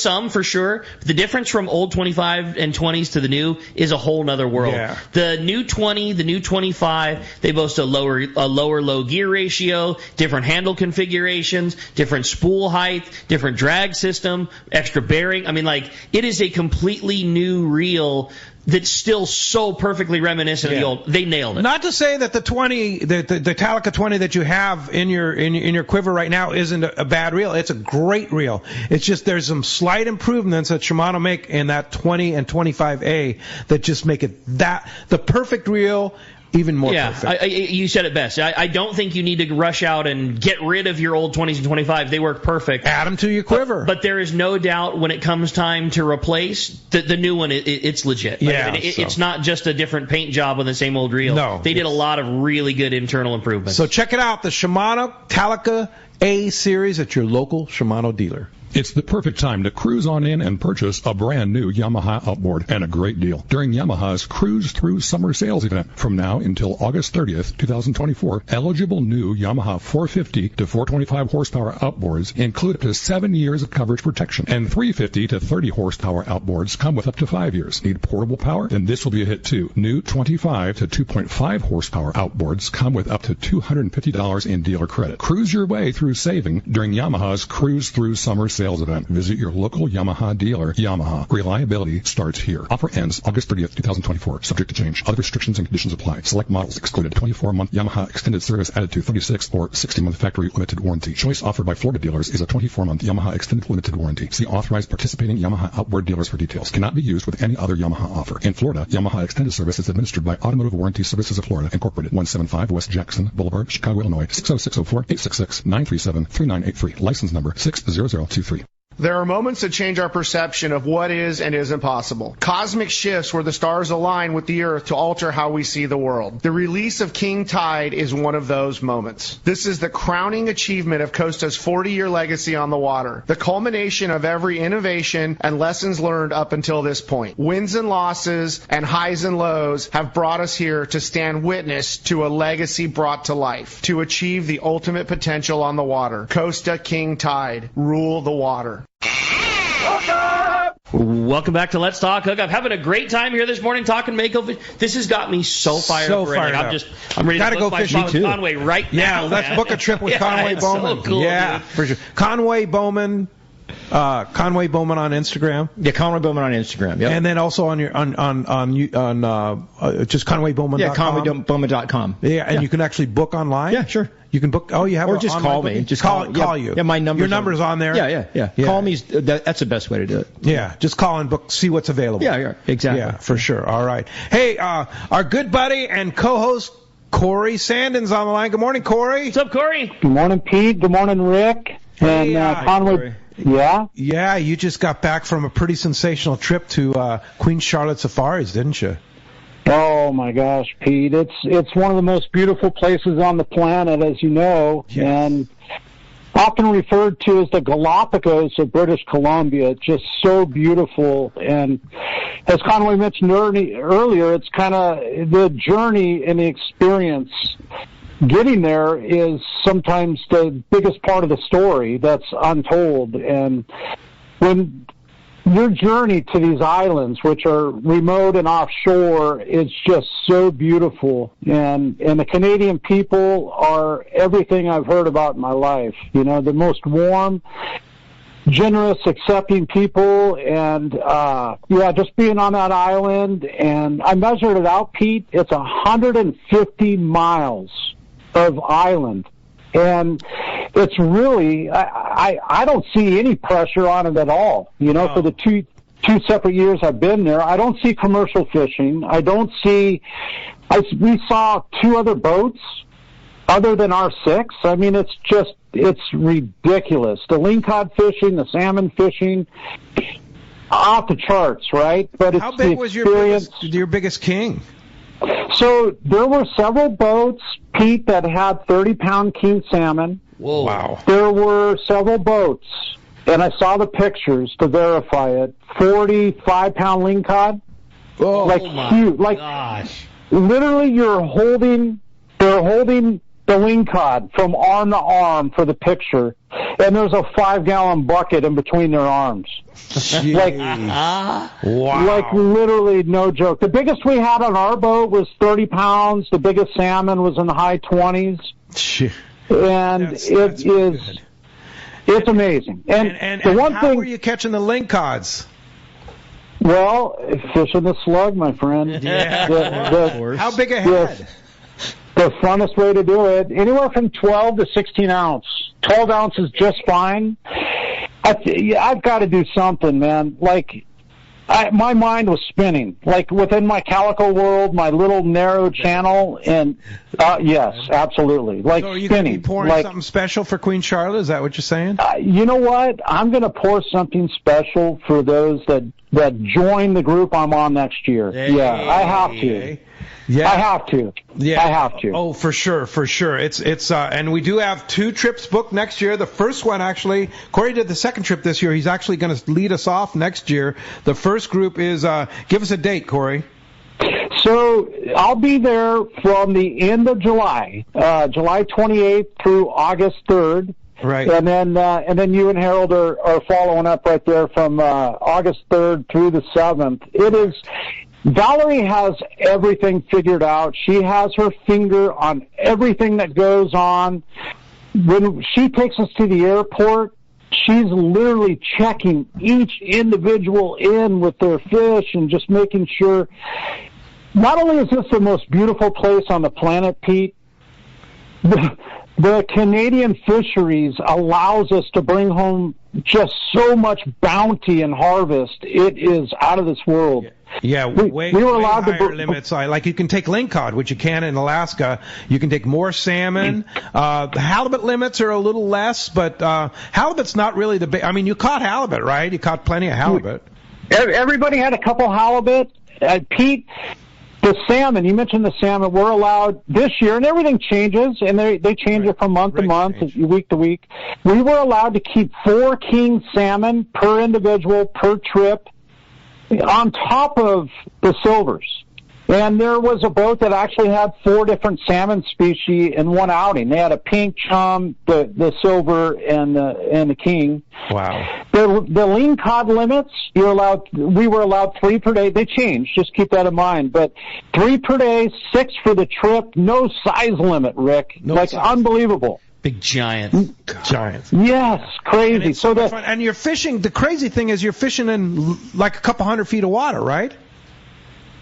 some for sure. The difference from old 25 and 20s to the new is a whole nother world. Yeah. The new 20, the new 25, they boast a lower low gear ratio, different handle configurations, different spool height, different drag system, extra bearing. I mean, like, it is a completely new reel that's still so perfectly reminiscent of the old. They nailed it. Not to say that the Talica 20 that you have in your quiver right now isn't a bad reel. It's a great reel. It's just there's some slight improvements that Shimano make in that 20 and 25A that just make it the perfect reel. Even more perfect. You said it best. I don't think you need to rush out and get rid of your old 20s and 25s. They work perfect. Add them to your quiver. But there is no doubt when it comes time to replace, the new one, it's legit. Yeah, it's not just a different paint job on the same old reel. No. They did a lot of really good internal improvements. So check it out, the Shimano Talica A series at your local Shimano dealer. It's the perfect time to cruise on in and purchase a brand new Yamaha outboard, and a great deal during Yamaha's Cruise Through Summer Sales event. From now until August 30th, 2024, eligible new Yamaha 450 to 425 horsepower outboards include up to 7 years of coverage protection, and 350 to 30 horsepower outboards come with up to 5 years. Need portable power? Then this will be a hit too. New 25 to 2.5 horsepower outboards come with up to $250 in dealer credit. Cruise your way through saving during Yamaha's Cruise Through Summer Sales event. Visit your local Yamaha dealer. Yamaha. Reliability starts here. Offer ends August 30th, 2024. Subject to change. Other restrictions and conditions apply. Select models excluded. 24-month Yamaha extended service added to 36 or 60-month factory limited warranty. Choice offered by Florida dealers is a 24-month Yamaha extended limited warranty. See authorized participating Yamaha outboard dealers for details. Cannot be used with any other Yamaha offer. In Florida, Yamaha extended service is administered by Automotive Warranty Services of Florida, Incorporated, 175 West Jackson Boulevard, Chicago, Illinois, 60604-866-937-3983. License number 60023. There are moments that change our perception of what is and isn't possible. Cosmic shifts where the stars align with the earth to alter how we see the world. The release of King Tide is one of those moments. This is the crowning achievement of Costa's 40-year legacy on the water, the culmination of every innovation and lessons learned up until this point. Wins and losses and highs and lows have brought us here to stand witness to a legacy brought to life, to achieve the ultimate potential on the water. Costa King Tide, rule the water. Welcome back to Let's Talk Hookup. Having a great time here this morning talking Mako. This has got me so fired up. I'm ready to go fishing with Conway right now. Yeah, let's book a trip with Conway Bowman. So cool, yeah, dude. for sure. Conway Bowman on Instagram. Yeah, Conway Bowman on Instagram. Yep. And then also on your on just ConwayBowman.com. Yeah, ConwayBowman.com. Yeah, and you can actually book online. Yeah, sure. You can book. Oh, you have. Or just call me. Booking? Just call you. Yeah, my number. Your number's on there. Yeah. Call me. That's the best way to do it. Yeah, just call and book. See what's available. Yeah, exactly. Yeah, for sure. All right. Hey, our good buddy and co-host Corey Sandin's on the line. Good morning, Corey. What's up, Corey? Good morning, Pete. Good morning, Rick. And Hey, Conway. Yeah? Yeah, you just got back from a pretty sensational trip to Queen Charlotte Safaris, didn't you? Oh my gosh, Pete! It's one of the most beautiful places on the planet, as you know, and often referred to as the Galapagos of British Columbia. It's just so beautiful, and as Conway mentioned earlier, it's kind of the journey and the experience. Getting there is sometimes the biggest part of the story that's untold, and when your journey to these islands, which are remote and offshore, is just so beautiful. And the Canadian people are everything I've heard about in my life. You know, the most warm, generous, accepting people. And, just being on that island. And I measured it out, Pete. It's 150 miles of island. And it's really, I don't see any pressure on it at all. You know, for the two separate years I've been there, I don't see commercial fishing. We saw 2 other boats other than our 6. I mean, it's ridiculous. The lingcod fishing, the salmon fishing, off the charts, right? But it's how big was your biggest king? So there were several boats, Pete, that had 30-pound king salmon. Whoa. Wow. There were several boats, and I saw the pictures to verify it, 45-pound lingcod. Oh, like my huge. Like, gosh. Literally, they're holding the lingcod from arm to arm for the picture, and there's a 5-gallon bucket in between their arms. Wow. Like literally no joke. The biggest we had on our boat was 30 pounds. The biggest salmon was in the high 20s. And it's amazing. And the one how thing, were you catching the lingcods? Well, fishing the slug, my friend. Yeah. How big a head? The funnest way to do it, anywhere from 12 to 16 ounce. 12 ounces is just fine. I've got to do something, man. Like, my mind was spinning. Like, within my Calico world, my little narrow channel, and yes, absolutely. Like, so are you spinning. Going to be pouring something special for Queen Charlotte? Is that what you're saying? You know what? I'm going to pour something special for those that join the group I'm on next year. Hey. Yeah, I have to. Yeah, I have to. Yeah, I have to. Oh, for sure. It's and we do have 2 trips booked next year. The first one, actually, Corey did the second trip this year. He's actually going to lead us off next year. The first group is, give us a date, Corey. So I'll be there from the end of July, July 28th through August 3rd. Right. And then you and Harold are following up right there from August 3rd through the 7th. Valerie has everything figured out. She has her finger on everything that goes on. When she takes us to the airport, she's literally checking each individual in with their fish and just making sure. Not only is this the most beautiful place on the planet, Pete, the Canadian fisheries allows us to bring home just so much bounty and harvest. It is out of this world. Yeah, we were allowed higher limits. Like you can take lingcod, which you can in Alaska. You can take more salmon. The halibut limits are a little less, but halibut's not really the big. I mean, you caught halibut, right? You caught plenty of halibut. Everybody had a couple halibut. Pete, the salmon, you mentioned the salmon, we're allowed this year, and everything changes, and they change it from month to month, week to week. We were allowed to keep 4 king salmon per individual, per trip, on top of the silvers. And there was a boat that actually had 4 different salmon species in one outing. They had a pink chum, the silver, and the king. Wow. The lingcod limits, we were allowed 3 per day. They changed, just keep that in mind. But 3 per day, 6 for the trip, no size limit, Rick. Unbelievable. Big giants. Yes, crazy. And you're fishing, the crazy thing is you're fishing in like a couple hundred feet of water, right?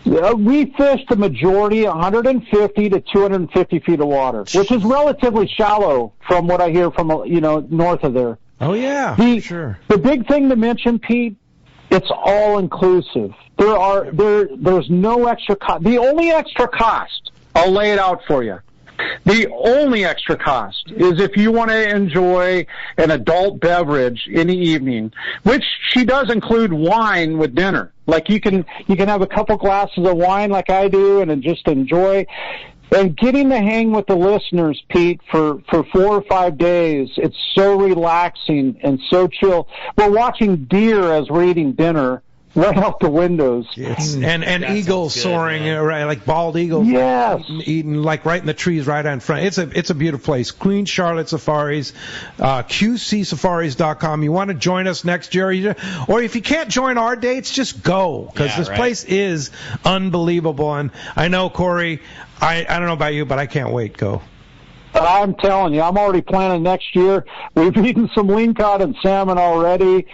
We fished the majority 150 to 250 feet of water, which is relatively shallow from what I hear from, north of there. Oh, yeah, sure. The big thing to mention, Pete, it's all inclusive. There's no extra cost. The only extra cost, I'll lay it out for you. The only extra cost is if you want to enjoy an adult beverage in the evening, which she does include wine with dinner. Like you can have a couple glasses of wine like I do and then just enjoy. And getting to hang with the listeners, Pete, for 4 or 5 days, it's so relaxing and so chill. We're watching deer as we're eating dinner right out the windows. And eagles soaring, right, like bald eagles. Yes. Eating like right in the trees right in front. It's a beautiful place. Queen Charlotte Safaris, QCSafaris.com. You want to join us next year, or if you can't join our dates, just go, because this place is unbelievable. And I know, Corey, I don't know about you, but I can't wait. Go. I'm telling you, I'm already planning next year. We've eaten some lingcod and salmon already.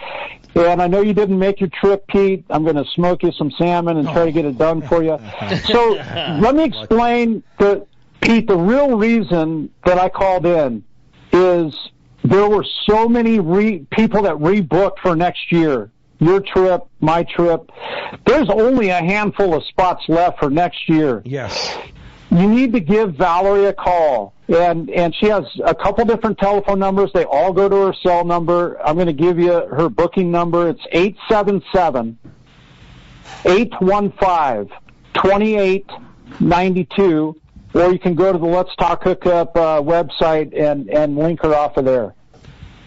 And I know you didn't make your trip, Pete. I'm going to smoke you some salmon and try to get it done for you. So let me explain, Pete, the real reason that I called in is there were so many people that rebooked for next year. Your trip, my trip. There's only a handful of spots left for next year. Yes. You need to give Valerie a call. And she has a couple different telephone numbers. They all go to her cell number. I'm going to give you her booking number. It's 877-815-2892. Or you can go to the Let's Talk Hookup website and link her off of there.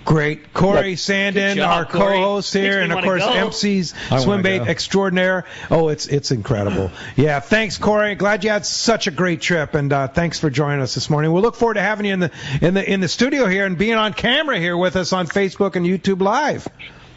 Great. Corey Sandin, our co-host here, and of course MC's swim bait extraordinaire. Oh, it's incredible. Yeah, thanks, Corey. Glad you had such a great trip, and thanks for joining us this morning. We'll look forward to having you in the studio here and being on camera here with us on Facebook and YouTube Live.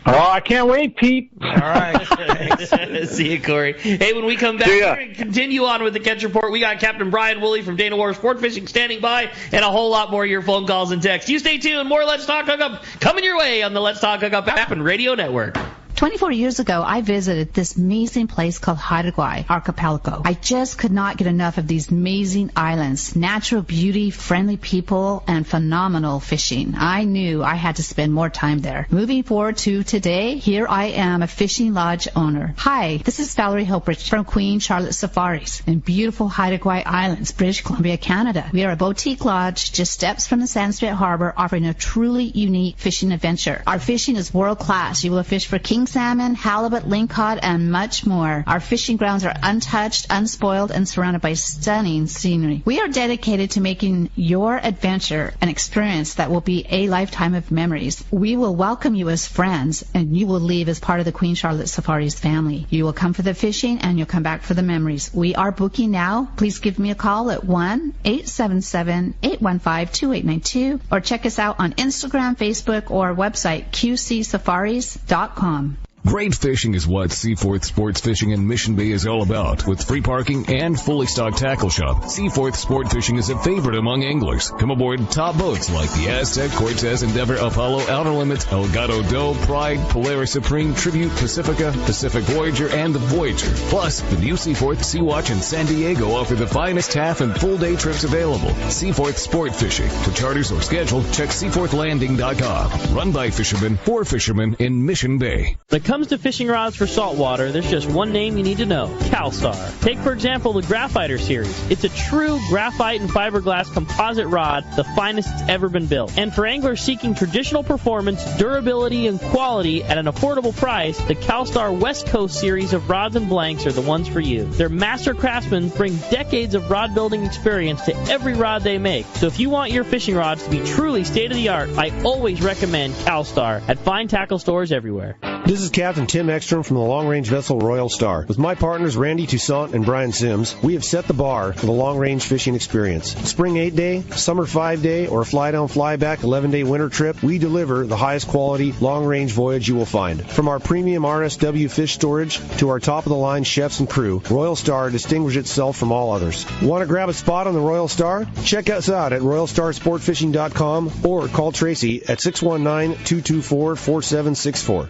Oh, I can't wait, Pete. All right. See you, Corey. Hey, when we come back, we're going to continue on with the Catch Report. We got Captain Brian Woolley from Dana War Sport Fishing standing by, and a whole lot more of your phone calls and texts. You stay tuned. More Let's Talk Hookup coming your way on the Let's Talk Hookup app and radio network. 24 years ago, I visited this amazing place called Hawaii Archipelago. I just could not get enough of these amazing islands, natural beauty, friendly people, and phenomenal fishing. I knew I had to spend more time there. Moving forward to today, here I am, a fishing lodge owner. Hi, this is Valerie Hilbrich from Queen Charlotte Safaris in beautiful Hawaii Islands, British Columbia, Canada. We are a boutique lodge just steps from the Sandspit Harbor, offering a truly unique fishing adventure. Our fishing is world class. You will fish for king salmon, halibut, lingcod, and much more. Our fishing grounds are untouched, unspoiled, and surrounded by stunning scenery. We are dedicated to making your adventure an experience that will be a lifetime of memories. We will welcome you as friends, and you will leave as part of the Queen Charlotte Safaris family. You will come for the fishing, and you'll come back for the memories. We are booking now. Please give me a call at 1-877-815-2892, or check us out on Instagram, Facebook, or website QCSafaris.com. Great fishing is what Seaforth Sports Fishing in Mission Bay is all about. With free parking and fully stocked tackle shop, Seaforth Sport Fishing is a favorite among anglers. Come aboard top boats like the Aztec, Cortez, Endeavor, Apollo, Outer Limits, Elgato Doe, Pride, Polaris Supreme, Tribute, Pacifica, Pacific Voyager, and the Voyager. Plus, the new Seaforth, Sea-Watch, and San Diego offer the finest half and full day trips available. Seaforth Sport Fishing. For charters or schedule, check seaforthlanding.com. Run by fishermen, for fishermen in Mission Bay. When it comes to fishing rods for saltwater, there's just one name you need to know: CalStar. Take, for example, the Graphiter series. It's a true graphite and fiberglass composite rod, the finest it's ever been built. And for anglers seeking traditional performance, durability, and quality at an affordable price, the CalStar West Coast series of rods and blanks are the ones for you. Their master craftsmen bring decades of rod building experience to every rod they make. So if you want your fishing rods to be truly state-of-the-art, I always recommend CalStar at fine tackle stores everywhere. This is Captain Tim Ekstrom from the long-range vessel Royal Star. With my partners Randy Toussaint and Brian Sims, we have set the bar for the long-range fishing experience. Spring 8-day, summer 5-day, or fly-down, fly-back 11-day winter trip, we deliver the highest quality long-range voyage you will find. From our premium RSW fish storage to our top-of-the-line chefs and crew, Royal Star distinguishes itself from all others. Want to grab a spot on the Royal Star? Check us out at RoyalStarSportFishing.com or call Tracy at 619-224-4764.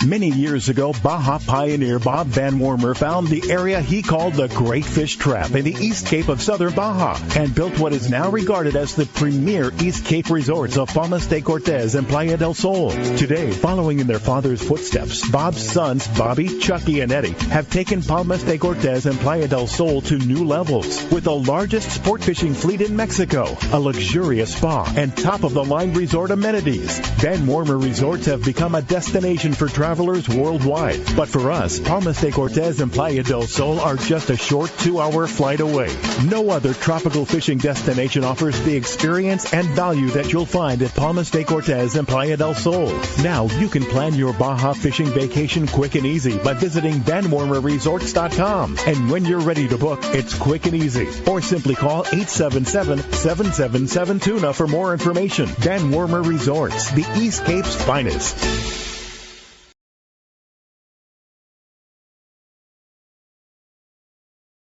Many years ago, Baja pioneer Bob Van Wormer found the area he called the Great Fish Trap in the East Cape of southern Baja and built what is now regarded as the premier East Cape resorts of Palmas de Cortez and Playa del Sol. Today, following in their father's footsteps, Bob's sons, Bobby, Chucky, and Eddie, have taken Palmas de Cortez and Playa del Sol to new levels with the largest sport fishing fleet in Mexico, a luxurious spa, and top-of-the-line resort amenities. Van Wormer Resorts have become a destination for travelers worldwide. But for us, Palmas de Cortez and Playa del Sol are just a short 2-hour flight away. No other tropical fishing destination offers the experience and value that you'll find at Palmas de Cortez and Playa del Sol. Now you can plan your Baja fishing vacation quick and easy by visiting VanWormerResorts.com. And when you're ready to book, it's quick and easy. Or simply call 877-777-TUNA for more information. Van Wormer Resorts, the East Cape's finest.